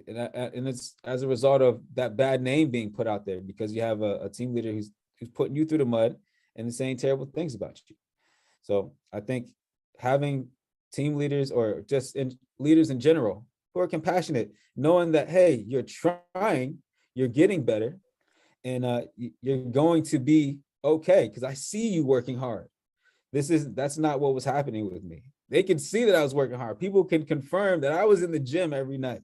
and it's as a result of that bad name being put out there, because you have a team leader who's putting you through the mud and saying terrible things about you. So I think having team leaders, or just leaders in general, who are compassionate, knowing that, hey, you're trying, you're getting better, and you're going to be okay, because I see you working hard. That's not what was happening with me. They could see that I was working hard. People can confirm that I was in the gym every night,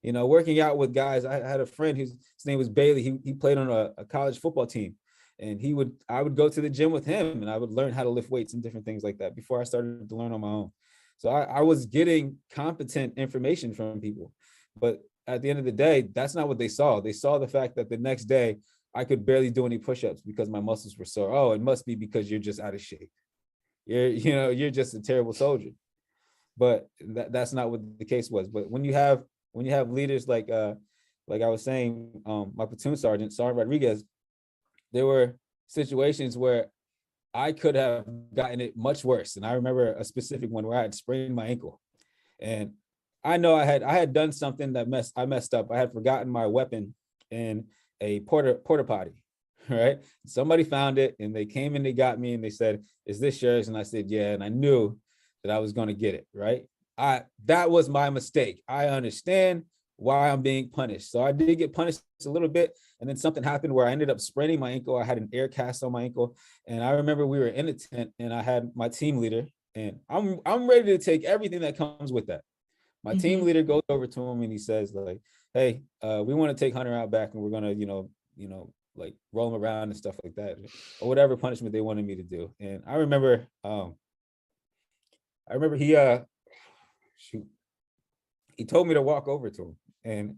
working out with guys. I had a friend his name was Bailey. He played on a college football team, and I would go to the gym with him, and I would learn how to lift weights and different things like that before I started to learn on my own. So I was getting competent information from people, but at the end of the day, that's not what they saw. They saw the fact that the next day I could barely do any push-ups because my muscles were sore. Oh, it must be because you're just out of shape. You're just a terrible soldier. But that's not what the case was. But when you have leaders like I was saying, my platoon sergeant Rodriguez, there were situations where I could have gotten it much worse. And I remember a specific one where I had sprained my ankle, and I know I had done something that I messed up. I had forgotten my weapon in a porta potty, right? Somebody found it, and they came and they got me, and they said, "Is this yours?" And I said, "Yeah." And I knew that I was going to get it, right? That was my mistake. I understand why I'm being punished. So I did get punished a little bit, and then something happened where I ended up spraining my ankle. I had an air cast on my ankle, and I remember we were in a tent, and I had my team leader, and I'm ready to take everything that comes with that. My team leader goes over to him, and he says, like, "Hey, we want to take Hunter out back, and we're gonna, like roll him around and stuff like that, or whatever punishment they wanted me to do." And I remember he told me to walk over to him, and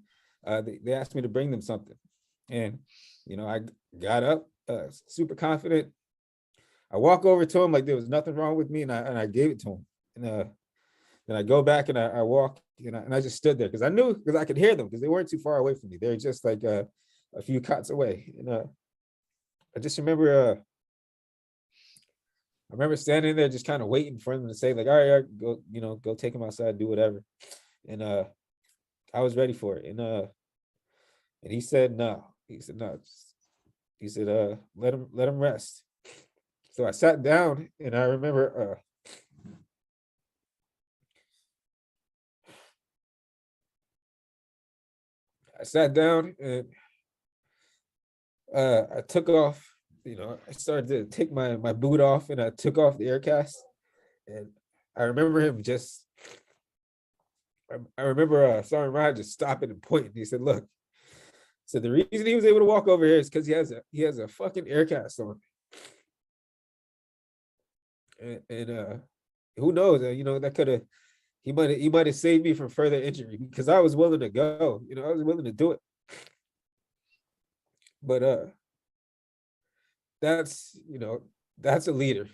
they asked me to bring them something, and I got up super confident. I walk over to him like there was nothing wrong with me, and I gave it to him, and then I go back and I walk, and I just stood there because I could hear them, because they weren't too far away from me. They're just like a few cots away, and I just remember standing there just kind of waiting for him to say, like, all right, go, go take him outside, do whatever. And I was ready for it. And he said, no. He said, no. He said, let him rest. So I sat down, and I remember I sat down, and I took off, I started to take my boot off, and I took off the air cast. And I remember him I remember Sergeant Ryan just stopping and pointing. He said, look, so the reason he was able to walk over here is because he has a fucking air cast on. And who knows, that could have, he might have saved me from further injury, because I was willing to go, I was willing to do it. But that's a leader.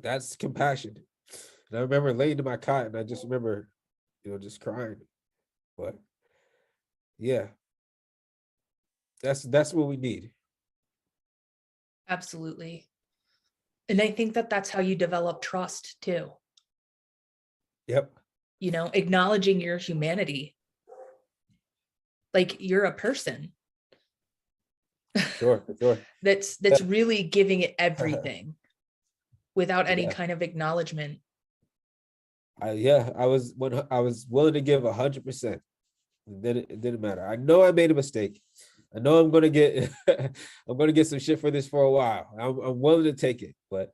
That's compassion. And I remember laying in my cot, and I just remember, just crying. But yeah, that's what we need. Absolutely. And I think that that's how you develop trust too. Yep. Acknowledging your humanity. Like, you're a person. Sure. that's really giving it everything without any kind of acknowledgement. I was willing to give 100%. It didn't matter. I know I made a mistake. I know I'm gonna get I'm gonna get some shit for this for a while. I'm willing to take it, but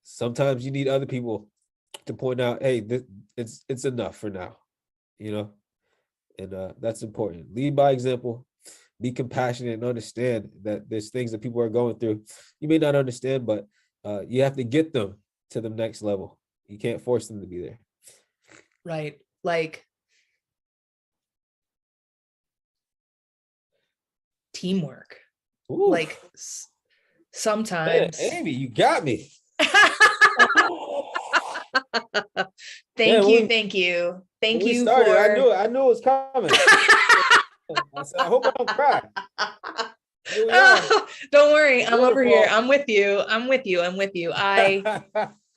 sometimes you need other people to point out, hey, it's enough for now, you know, and that's important. Lead by example. Be compassionate and understand that there's things that people are going through. You may not understand, but you have to get them to the next level. You can't force them to be there. Right. Like teamwork. Ooh. Like sometimes. Man, Amy, you got me. Thank you. Thank you. Thank you started, for. I knew it was coming. I said, I hope I don't cry. Here we are. Don't worry, I'm over here. I'm with you. I'm with you. I'm with you.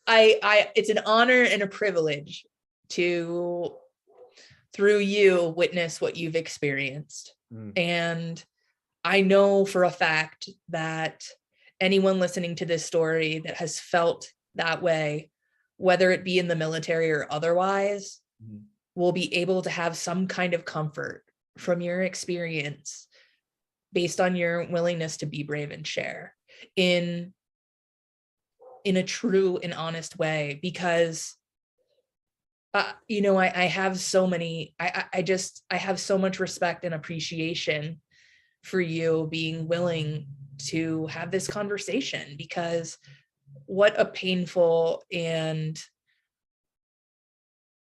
It's an honor and a privilege to, through you, witness what you've experienced. And I know for a fact that anyone listening to this story that has felt that way, whether it be in the military or otherwise, will be able to have some kind of comfort from your experience based on your willingness to be brave and share in a true and honest way. Because you know, I have so many, I have so much respect and appreciation for you being willing to have this conversation, because what a painful and,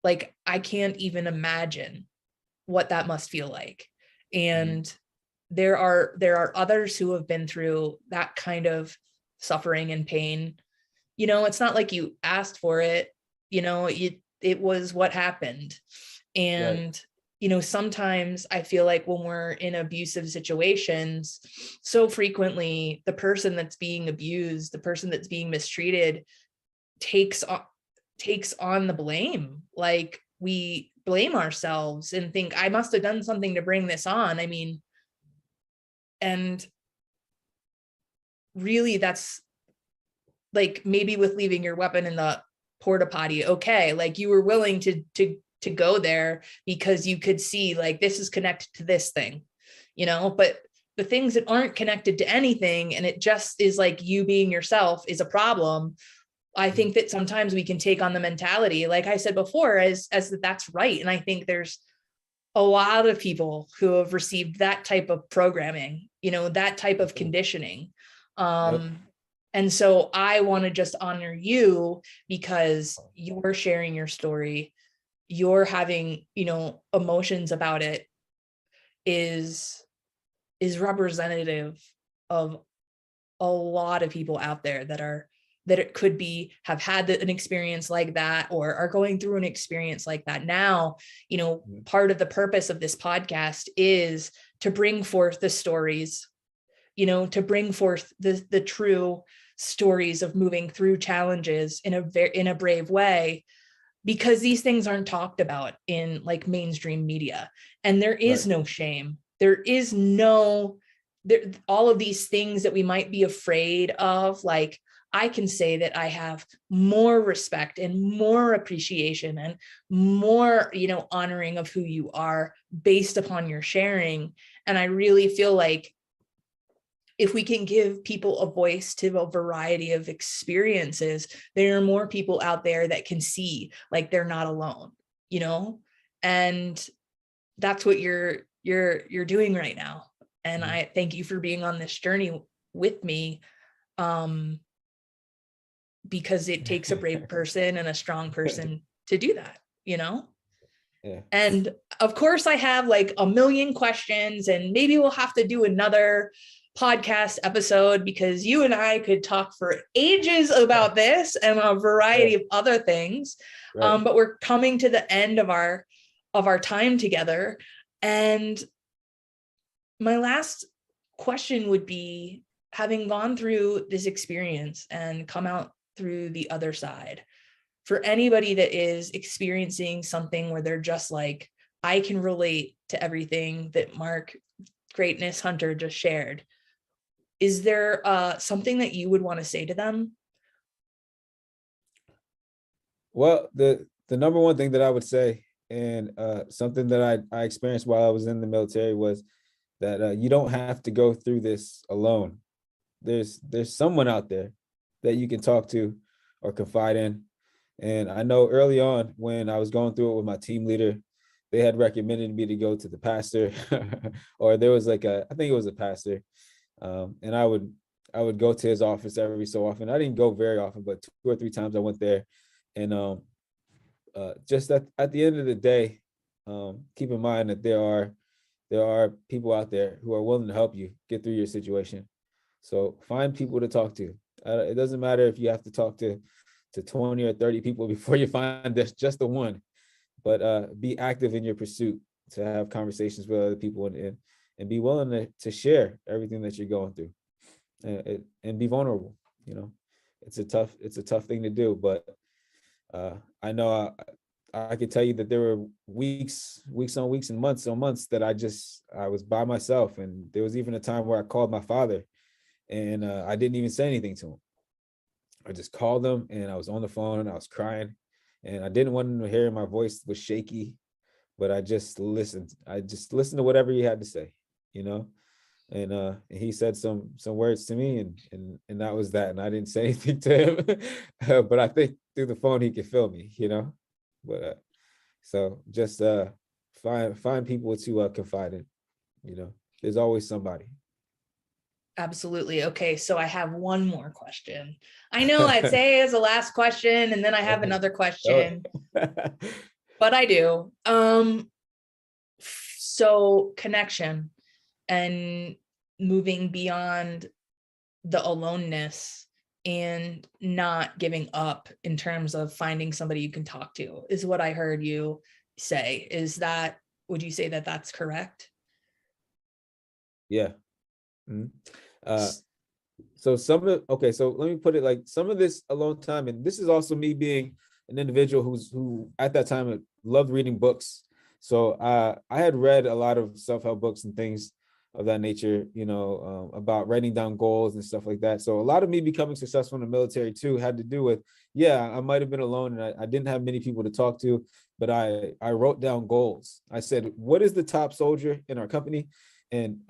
like, I can't even imagine what that must feel like. And there are others who have been through that kind of suffering and pain. You know, it's not like you asked for it, you know, it was what happened. And right. You know, sometimes I feel like when we're in abusive situations, so frequently the person that's being abused, the person that's being mistreated takes on the blame. Like, we blame ourselves and think, I must have done something to bring this on. I mean, and really that's like, maybe with leaving your weapon in the porta potty, okay, like you were willing to go there because you could see, like, this is connected to this thing, you know, but the things that aren't connected to anything, and it just is like you being yourself, is a problem. I think that sometimes we can take on the mentality, like I said before, as that's right. And I think there's a lot of people who have received that type of programming, you know, that type of conditioning. Yep. And so I want to just honor you because you're sharing your story. You're having, you know, emotions about it is representative of a lot of people out there that it could be, have had an experience like that, or are going through an experience like that now. You know, part of the purpose of this podcast is to bring forth the stories, you know, to bring forth the true stories of moving through challenges in a brave way, because these things aren't talked about in like mainstream media. And there is no shame. There is no, all of these things that we might be afraid of. Like, I can say that I have more respect and more appreciation and more, you know, honoring of who you are based upon your sharing. And I really feel like if we can give people a voice to a variety of experiences, there are more people out there that can see, like, they're not alone, you know? And that's what you're doing right now. And I thank you for being on this journey with me. Because it takes a brave person and a strong person to do that, you know? Yeah. And of course I have like a million questions, and maybe we'll have to do another podcast episode, because you and I could talk for ages about this and a variety of other things. But we're coming to the end of our time together. And my last question would be, having gone through this experience and come out through the other side, for anybody that is experiencing something where they're just like, I can relate to everything that Marc Greatness Hunter just shared, is there something that you would want to say to them? Well, the the number one thing that I would say, and something that I experienced while I was in the military, was that you don't have to go through this alone. There's someone out there that you can talk to or confide in. And I know early on when I was going through it with my team leader, they had recommended me to go to the pastor, or there was like I think it was a pastor, and I would go to his office every so often. I didn't go very often, but 2 or 3 times I went there. And just at the end of the day, keep in mind that there are people out there who are willing to help you get through your situation. So find people to talk to. It doesn't matter if you have to talk to 20 or 30 people before you find just the one, but be active in your pursuit to have conversations with other people, and be willing to share everything that you're going through, and be vulnerable. You know, it's a tough thing to do, but I know I could tell you that there were weeks on weeks and months on months that I was by myself. And there was even a time where I called my father, and I didn't even say anything to him. I just called him, and I was on the phone, and I was crying, and I didn't want him to hear my voice was shaky, but I just listened. I just listened to whatever he had to say, you know. And he said some words to me, and that was that. And I didn't say anything to him, but I think through the phone he could feel me, you know. But so just find people to confide in. You know, there's always somebody. Absolutely. Okay, so I have one more question. I know I'd say as a last question, and then I have another question, but I do. So connection and moving beyond the aloneness and not giving up in terms of finding somebody you can talk to is what I heard you say. Would you say that that's correct? Yeah. Mm-hmm. So so let me put it like, some of this alone time, and this is also me being an individual who at that time loved reading books. So I had read a lot of self-help books and things of that nature, you know, about writing down goals and stuff like that. So a lot of me becoming successful in the military too had to do with, I might have been alone, and I didn't have many people to talk to, but I wrote down goals. I said, what is the top soldier in our company? And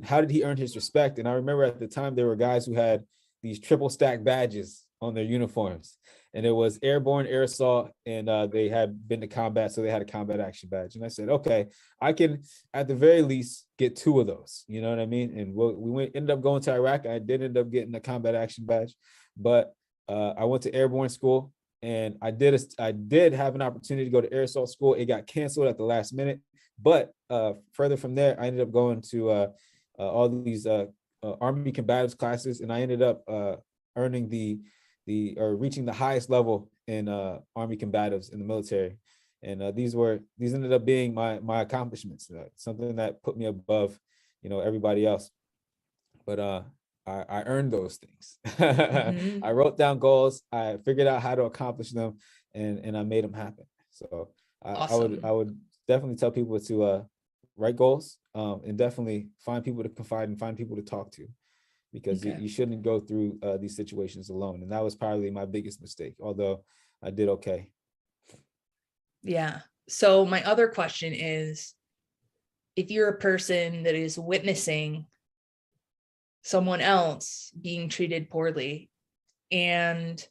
how did he earn his respect? And I remember at the time there were guys who had these triple stack badges on their uniforms, and it was airborne, air assault, and they had been to combat, so they had a combat action badge. And I said, okay, I can at the very least get 2 of those. You know what I mean? And ended up going to Iraq. I did end up getting a combat action badge, but I went to airborne school, and I did have an opportunity to go to air assault school. It got canceled at the last minute. But further from there, I ended up going to all these Army combatives classes, and I ended up earning reaching the highest level in Army combatives in the military. And these ended up being my accomplishments, something that put me above, everybody else. But I earned those things. Mm-hmm. I wrote down goals. I figured out how to accomplish them, and I made them happen. So awesome. I would definitely tell people to write goals, and definitely find people to confide and find people to talk to, because you shouldn't go through these situations alone. And that was probably my biggest mistake, although I did okay. Yeah. So my other question is, if you're a person that is witnessing someone else being treated poorly, and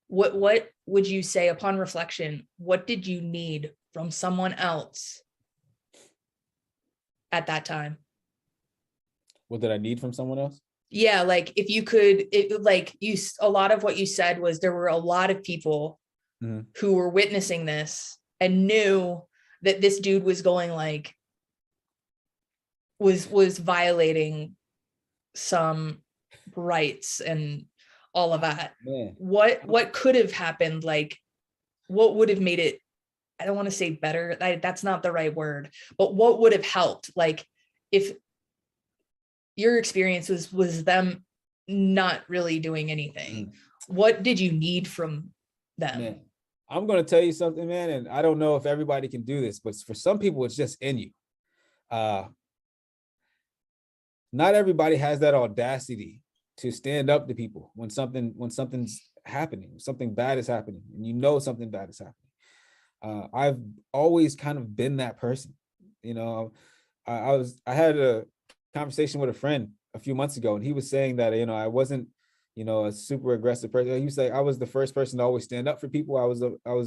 what would you say upon reflection, what did you need from someone else at that time? What did I need from someone else? Yeah, like if you could, a lot of what you said was there were a lot of people mm-hmm. who were witnessing this and knew that this dude was going was violating some rights and all of that. Man. What could have happened? Like, what would have made it, I don't want to say better, that's not the right word, but what would have helped? Like, if your experience was them not really doing anything, what did you need from them? Man, I'm going to tell you something, man, and I don't know if everybody can do this, but for some people, it's just in you. Not everybody has that audacity to stand up to people when something's happening, something bad is happening, and something bad is happening. I've always kind of been that person. I had a conversation with a friend a few months ago, and he was saying that, I wasn't, a super aggressive person. He was like, I was the first person to always stand up for people. I was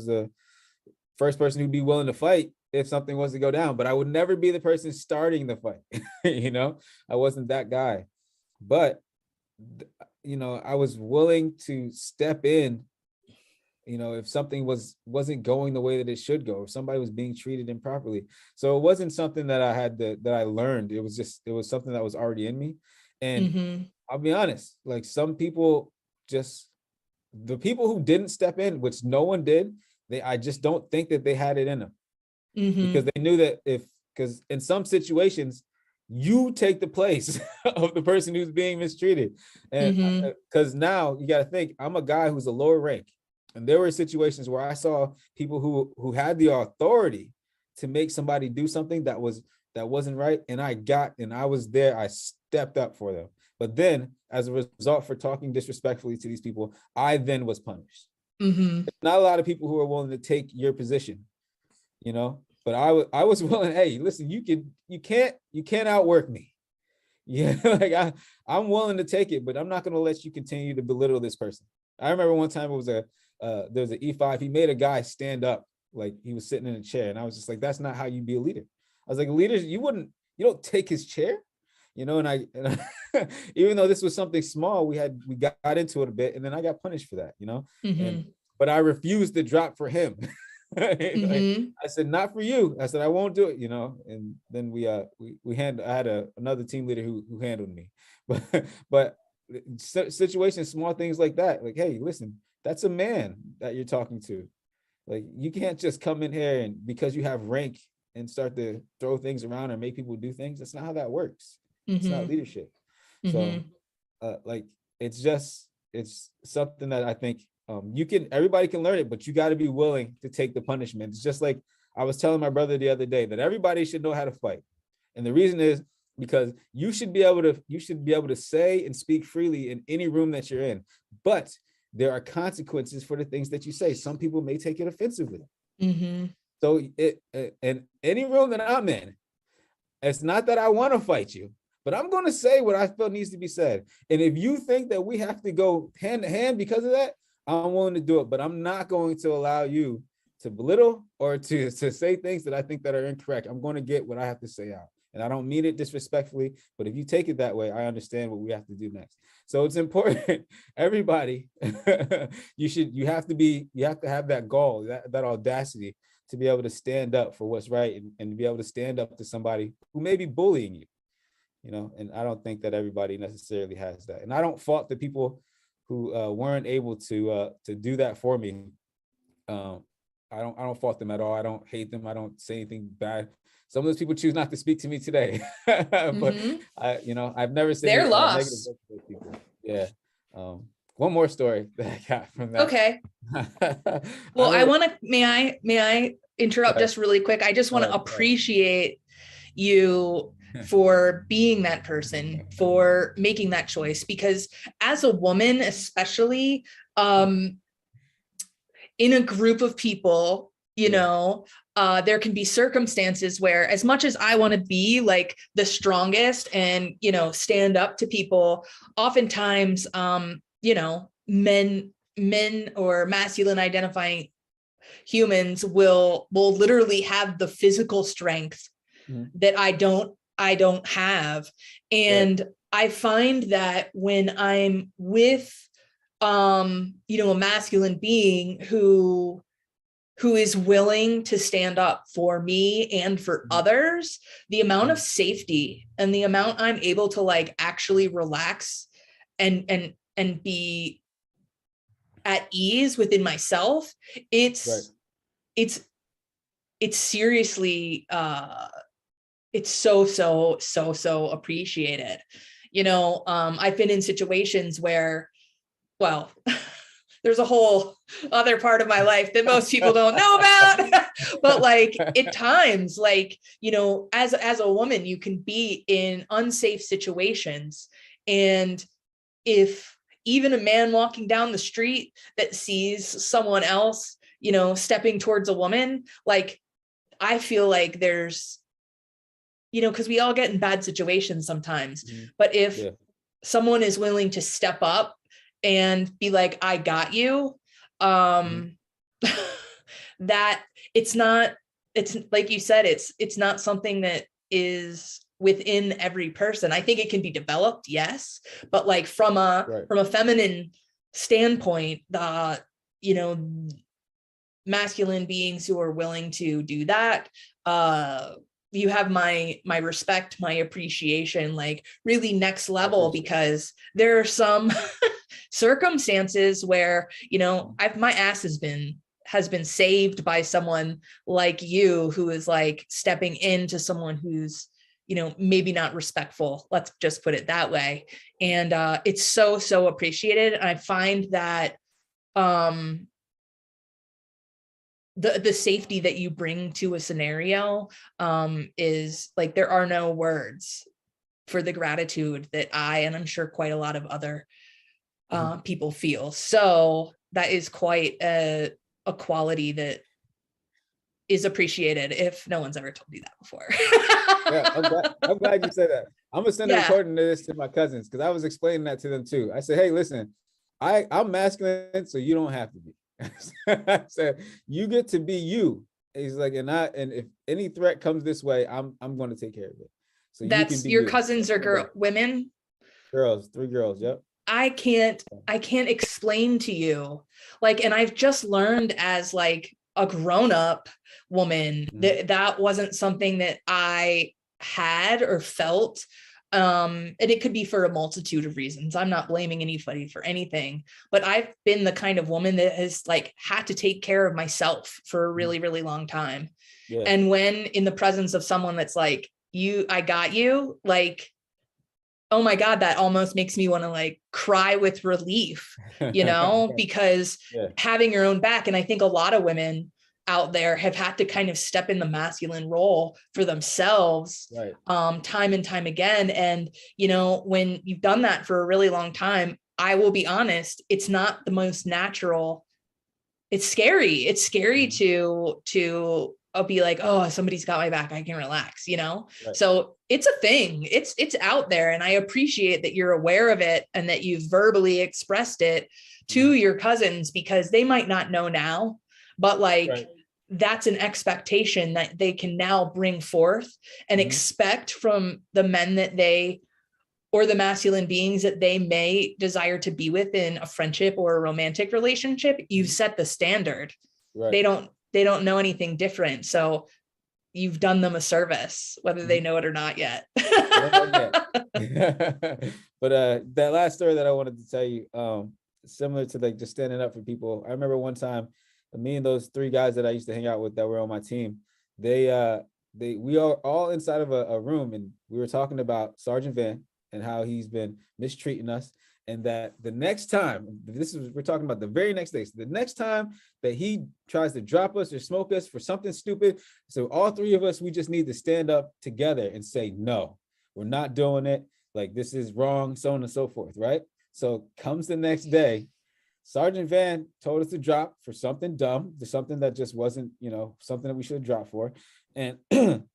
the first person who'd be willing to fight if something was to go down, but I would never be the person starting the fight. I wasn't that guy, but I was willing to step in, if something wasn't going the way that it should go, if somebody was being treated improperly. So it wasn't something that that I learned. It was something that was already in me. And I'll be honest, like some people, just the people who didn't step in, which no one did, I just don't think that they had it in them, because they knew that because in some situations, you take the place of the person who's being mistreated. And because now you got to think, I'm a guy who's a lower rank. And there were situations where I saw people who had the authority to make somebody do something that wasn't right. And I was there, I stepped up for them. But then as a result, for talking disrespectfully to these people, I then was punished. Not a lot of people who are willing to take your position, but I was willing. Hey, listen, you can't outwork me. Yeah. Like I'm willing to take it, but I'm not going to let you continue to belittle this person. I remember one time it was there was an E5. He made a guy stand up, like he was sitting in a chair. And I was just like, that's not how you be a leader. I was like, leaders, you don't take his chair, and I even though this was something small, we got into it a bit, and then I got punished for that, but I refused to drop for him. Like, I said, not for you. I said, I won't do it, and then I had another team leader who handled me. But situations, small things like that, like, hey, listen, that's a man that you're talking to. Like, you can't just come in here and because you have rank and start to throw things around or make people do things. That's not how that works. It's not leadership. So like, it's something that I think everybody can learn it, but you got to be willing to take the punishment. It's just like I was telling my brother the other day that everybody should know how to fight. And the reason is because you should be able to say and speak freely in any room that you're in, but there are consequences for the things that you say. Some people may take it offensively. So in any room that I'm in, it's not that I want to fight you, but I'm going to say what I feel needs to be said. And if you think that we have to go hand to hand because of that, I'm willing to do it, but I'm not going to allow you to belittle or to say things that I think that are incorrect. I'm going to get what I have to say out. And I don't mean it disrespectfully, but if you take it that way, I understand what we have to do next. So it's important, everybody, you have to have that gall, that audacity to be able to stand up for what's right and to be able to stand up to somebody who may be bullying you, and I don't think that everybody necessarily has that. And I don't fault the people who weren't able to do that for me. I don't fault them at all. I don't hate them. I don't say anything bad. Some of those people choose not to speak to me today, but I've never said their loss. Negative to those people. Yeah. One more story that I got from that. Okay. Well, may I interrupt just really quick? I just want to appreciate you for being that person, for making that choice, because as a woman, especially in a group of people, there can be circumstances where, as much as I want to be like the strongest and, stand up to people, oftentimes, men or masculine identifying humans will literally have the physical strength that I don't have. And I find that when I'm with, a masculine being who is willing to stand up for me and for others, the amount of safety and the amount I'm able to like actually relax and be at ease within myself, it's seriously, it's so appreciated. I've been in situations where, well, there's a whole other part of my life that most people don't know about, but like at times, like, as a woman, you can be in unsafe situations. And if even a man walking down the street that sees someone else, stepping towards a woman, like, I feel like there's, because we all get in bad situations sometimes, but if someone is willing to step up and be like, I got you, that it's like you said, it's not something that is within every person. I think it can be developed, yes, but like from a feminine standpoint, the masculine beings who are willing to do that, you have my respect, my appreciation, like really next level, because there are some circumstances where my ass has been saved by someone like you, who is like stepping into someone who's maybe not respectful, let's just put it that way. And it's so appreciated. And I find that the safety that you bring to a scenario is like, there are no words for the gratitude that and I'm sure quite a lot of other people feel. So that is quite a quality that is appreciated, if no one's ever told you that before. Yeah, I'm glad you said that. I'm gonna send a recording of this to my cousins, because I was explaining that to them too. I said, hey, listen, I'm masculine, so you don't have to be. I said, you get to be you. He's like, and if any threat comes this way, I'm going to take care of it. So that's, you can be your you. Cousins are women? Girls, 3 girls. Yep. I can't explain to you, like, and I've just learned as like a grown-up woman that wasn't something that I had or felt. And it could be for a multitude of reasons. I'm not blaming anybody for anything, but I've been the kind of woman that has like had to take care of myself for a really, really long time. Yeah. And when in the presence of someone that's like, I got you, like, oh my God, that almost makes me want to like cry with relief, because having your own back. And I think a lot of women out there have had to kind of step in the masculine role for themselves, time and time again. And, when you've done that for a really long time, I will be honest, it's not the most natural. It's scary. It's scary to I'll be like, oh, somebody's got my back, I can relax, So it's a thing. It's out there. And I appreciate that you're aware of it and that you've verbally expressed it to your cousins, because they might not know now, but like, that's an expectation that they can now bring forth and expect from the men that or the masculine beings that they may desire to be with in a friendship or a romantic relationship. You've set the standard. They don't know anything different. So you've done them a service, whether they know it or not yet. But that last story that I wanted to tell you, similar to like just standing up for people. I remember one time, me and those 3 guys that I used to hang out with that were on my team, we are all inside of a room, and we were talking about Sergeant Van and how he's been mistreating us. And that the next time, we're talking about the very next day, so the next time that he tries to drop us or smoke us for something stupid, so all 3 of us, we just need to stand up together and say, no, we're not doing it. Like, this is wrong, so on and so forth, right? So comes the next day, Sergeant Van told us to drop for something dumb, for something that just wasn't, something that we should have dropped for. And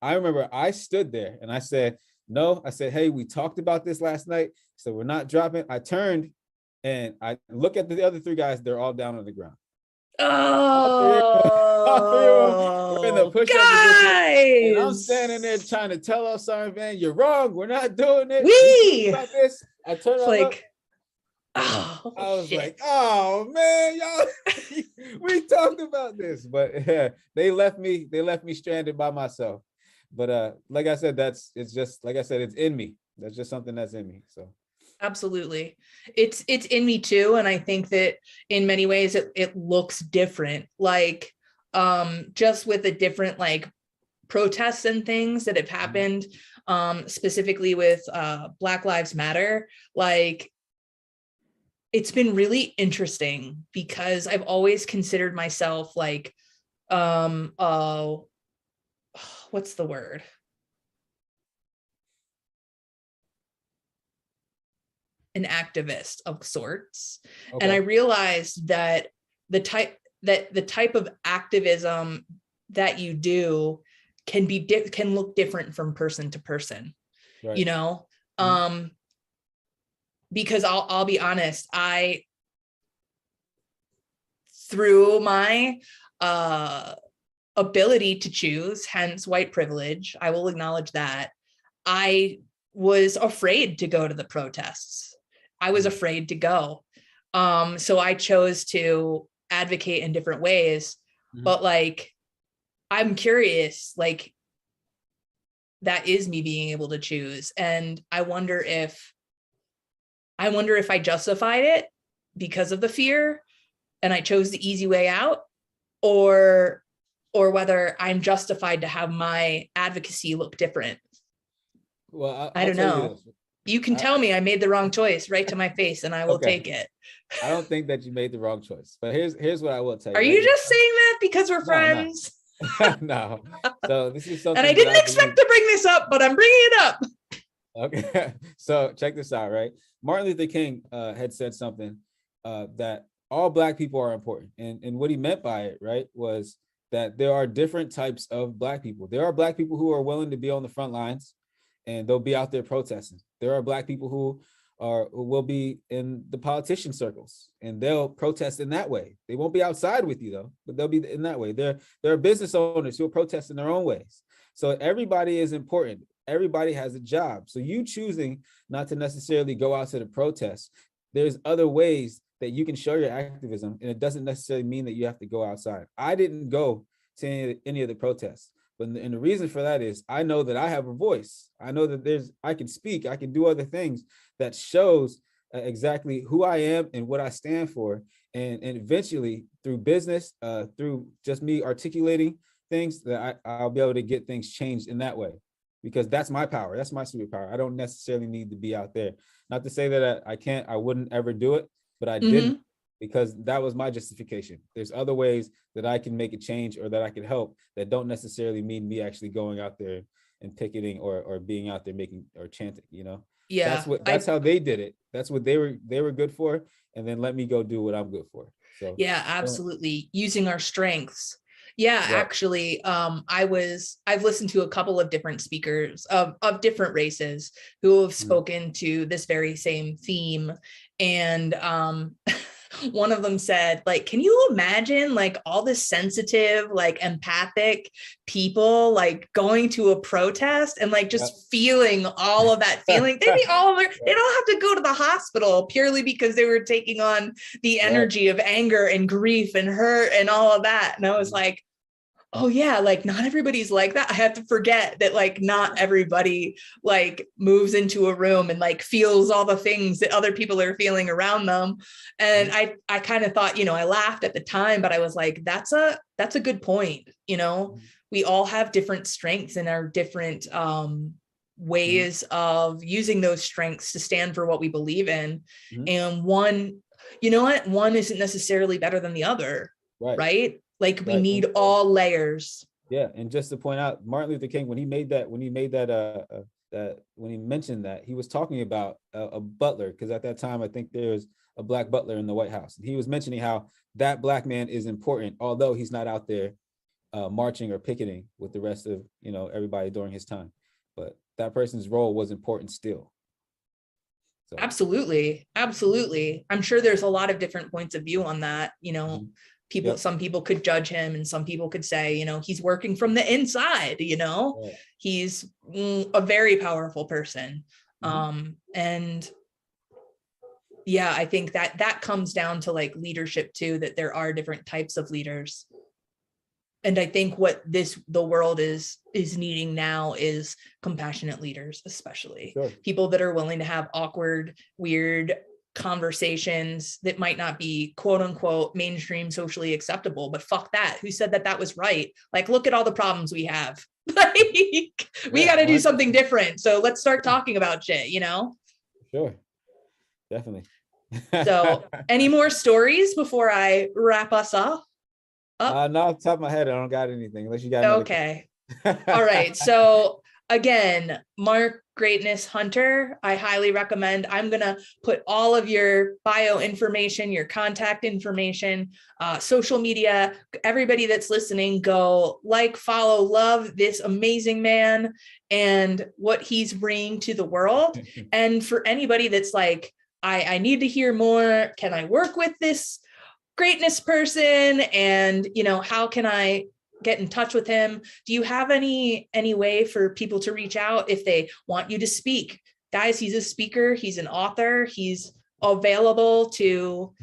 I remember I stood there and I said, no, I said, hey, we talked about this last night, so we're not dropping. I turned and I look at the other 3 guys, they're all down on the ground. All three of them were in the push-up position. And I'm standing there trying to tell us, Sergeant Van, you're wrong, we're not doing it. We about this. I turned like, I was like, oh man, y'all, we talked about this, but yeah, they left me stranded by myself. But like I said, it's just, like I said, it's in me. That's just something that's in me. So absolutely, it's in me too. And I think that in many ways it looks different, like just with the different like protests and things that have happened, specifically with Black Lives Matter. Like, it's been really interesting because I've always considered myself like what's the word? An activist of sorts. Okay. And I realized that that the type of activism that you do can look different from person to person, Right. you know? Because I'll be honest, through my ability to choose, hence white privilege, I will acknowledge that, I was afraid to go to the protests. I was afraid to go. So I chose to advocate in different ways. But like, I'm curious, like, that is me being able to choose. And I wonder if I justified it because of the fear and I chose the easy way out, or whether I'm justified to have my advocacy look different. Well, I don't know. You can tell me I made the wrong choice right to my face and I will take it. I don't think that you made the wrong choice, but here's what I will tell you. Are you just saying that because we're friends? No. So this is something. And I didn't expect to bring this up, but I'm bringing it up. Okay. So check this out, right? Martin Luther King had said something that all Black people are important. And what he meant by it, right, was that there are different types of Black people. There are Black people who are willing to be on the front lines and they'll be out there protesting. There are Black people who will be in the politician circles and they'll protest in that way. They won't be outside with you though, but they'll be in that way. There are business owners who will protest in their own ways. So everybody is important. Everybody has a job. So you choosing not to necessarily go out to the protest, there's other ways that you can show your activism, and it doesn't necessarily mean that you have to go outside. I didn't go to any of the protests, and the reason for that is I know that I have a voice. I know that I can speak, I can do other things that shows exactly who I am and what I stand for. And eventually through business, through just me articulating things, that I'll be able to get things changed in that way, because that's my power. That's my superpower. I don't necessarily need to be out there. Not to say that I wouldn't ever do it, but I didn't, because that was my justification. There's other ways that I can make a change or that I can help that don't necessarily mean me actually going out there and picketing or being out there making or chanting, you know? Yeah. That's how they did it. That's what they were good for. And then let me go do what I'm good for. So yeah, absolutely. Using our strengths. Yeah, right. Actually, I've listened to a couple of different speakers of different races who have spoken to this very same theme. And one of them said, like, can you imagine like all the sensitive, like empathic people like going to a protest and like just feeling all of that feeling? They don't have to go to the hospital purely because they were taking on the energy of anger and grief and hurt and all of that. And I was like, oh yeah, like not everybody's like that. I have to forget that like not everybody like moves into a room and like feels all the things that other people are feeling around them. And I kind of thought, I laughed at the time, but I was like, that's a good point. We all have different strengths and our different ways of using those strengths to stand for what we believe in. And one isn't necessarily better than the other, right? Like we need all layers. Yeah, and just to point out, Martin Luther King, when he mentioned that, he was talking about a butler, because at that time I think there's a Black butler in the White House. And he was mentioning how that Black man is important, although he's not out there marching or picketing with the rest of everybody during his time. But that person's role was important still. So. Absolutely. I'm sure there's a lot of different points of view on that. Some people could judge him and some people could say, he's working from the inside, he's a very powerful person. And yeah, I think that comes down to like leadership too, that there are different types of leaders. And I think what the world is needing now is compassionate leaders, especially people that are willing to have awkward, weird conversations that might not be quote unquote mainstream socially acceptable, but fuck that. Who said that was right? Like, look at all the problems we have. Like, we got to do something different. So let's start talking about shit, Sure. Definitely. So any more stories before I wrap us up? No, off the top of my head, I don't got anything unless you got okay. All right. So again, Marc Greatness Hunter. I highly recommend. I'm going to put all of your bio information, your contact information, social media. Everybody that's listening, go like, follow, love this amazing man and what he's bringing to the world. And for anybody that's like, I need to hear more. Can I work with this greatness person? And, how can I get in touch with him? Do you have any way for people to reach out if they want you to speak? Guys, he's a speaker, he's an author, he's available to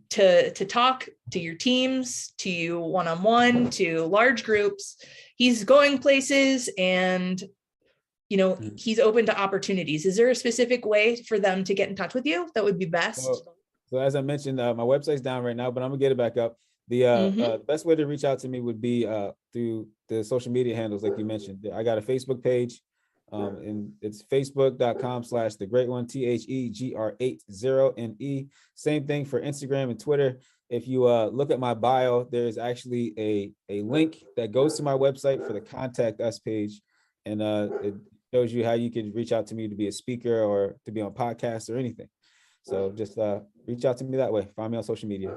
talk to your teams, to you one-on-one, to large groups. He's going places, and he's open to opportunities. Is there a specific way for them to get in touch with you that would be best? So as I mentioned, my website's down right now, but I'm gonna get it back up. The best way to reach out to me would be through the social media handles, like you mentioned. I got a Facebook page, and it's facebook.com/thegreat1, THEGR80NE. Same thing for Instagram and Twitter. If you look at my bio, there's actually a link that goes to my website for the Contact Us page, and it shows you how you can reach out to me to be a speaker or to be on podcasts or anything. So just reach out to me that way. Find me on social media.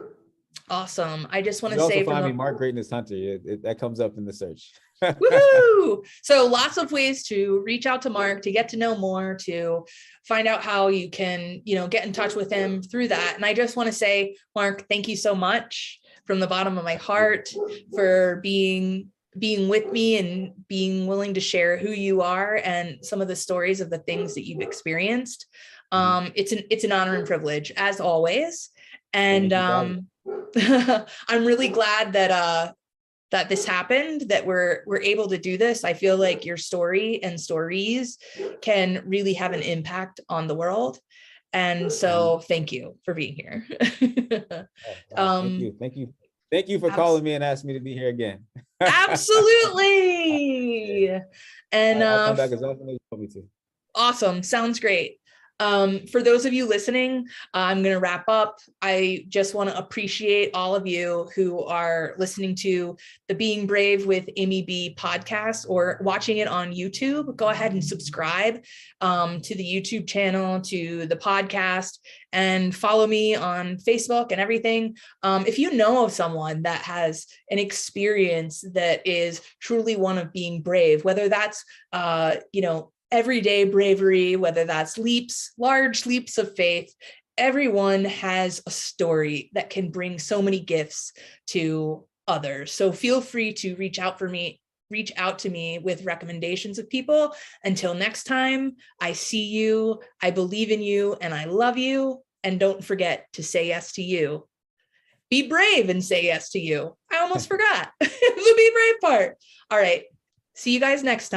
Awesome. I just want to say, say, find me Marc Greatness Hunter. That comes up in the search. Woohoo! So lots of ways to reach out to Marc, to get to know more, to find out how you can, get in touch with him through that. And I just want to say, Marc, thank you so much from the bottom of my heart for being with me and being willing to share who you are and some of the stories of the things that you've experienced. It's an honor and privilege, as always. And I'm really glad that this happened, that we're able to do this. I feel like your story and stories can really have an impact on the world. And so thank you for being here. Thank you for calling me and asking me to be here again. Absolutely. And I'll come back as often as you want me to. Awesome. Sounds great. For those of you listening, I'm going to wrap up. I just want to appreciate all of you who are listening to the Being Brave with Amy B podcast or watching it on YouTube. Go ahead and subscribe to the YouTube channel, to the podcast, and follow me on Facebook and everything. If you know of someone that has an experience that is truly one of being brave, whether that's, everyday bravery, whether that's large leaps of faith, everyone has a story that can bring so many gifts to others. So feel free to reach out to me with recommendations of people. Until next time, I see you, I believe in you, and I love you. And don't forget to say yes to you. Be brave and say yes to you. I almost forgot the be brave part. All right. See you guys next time.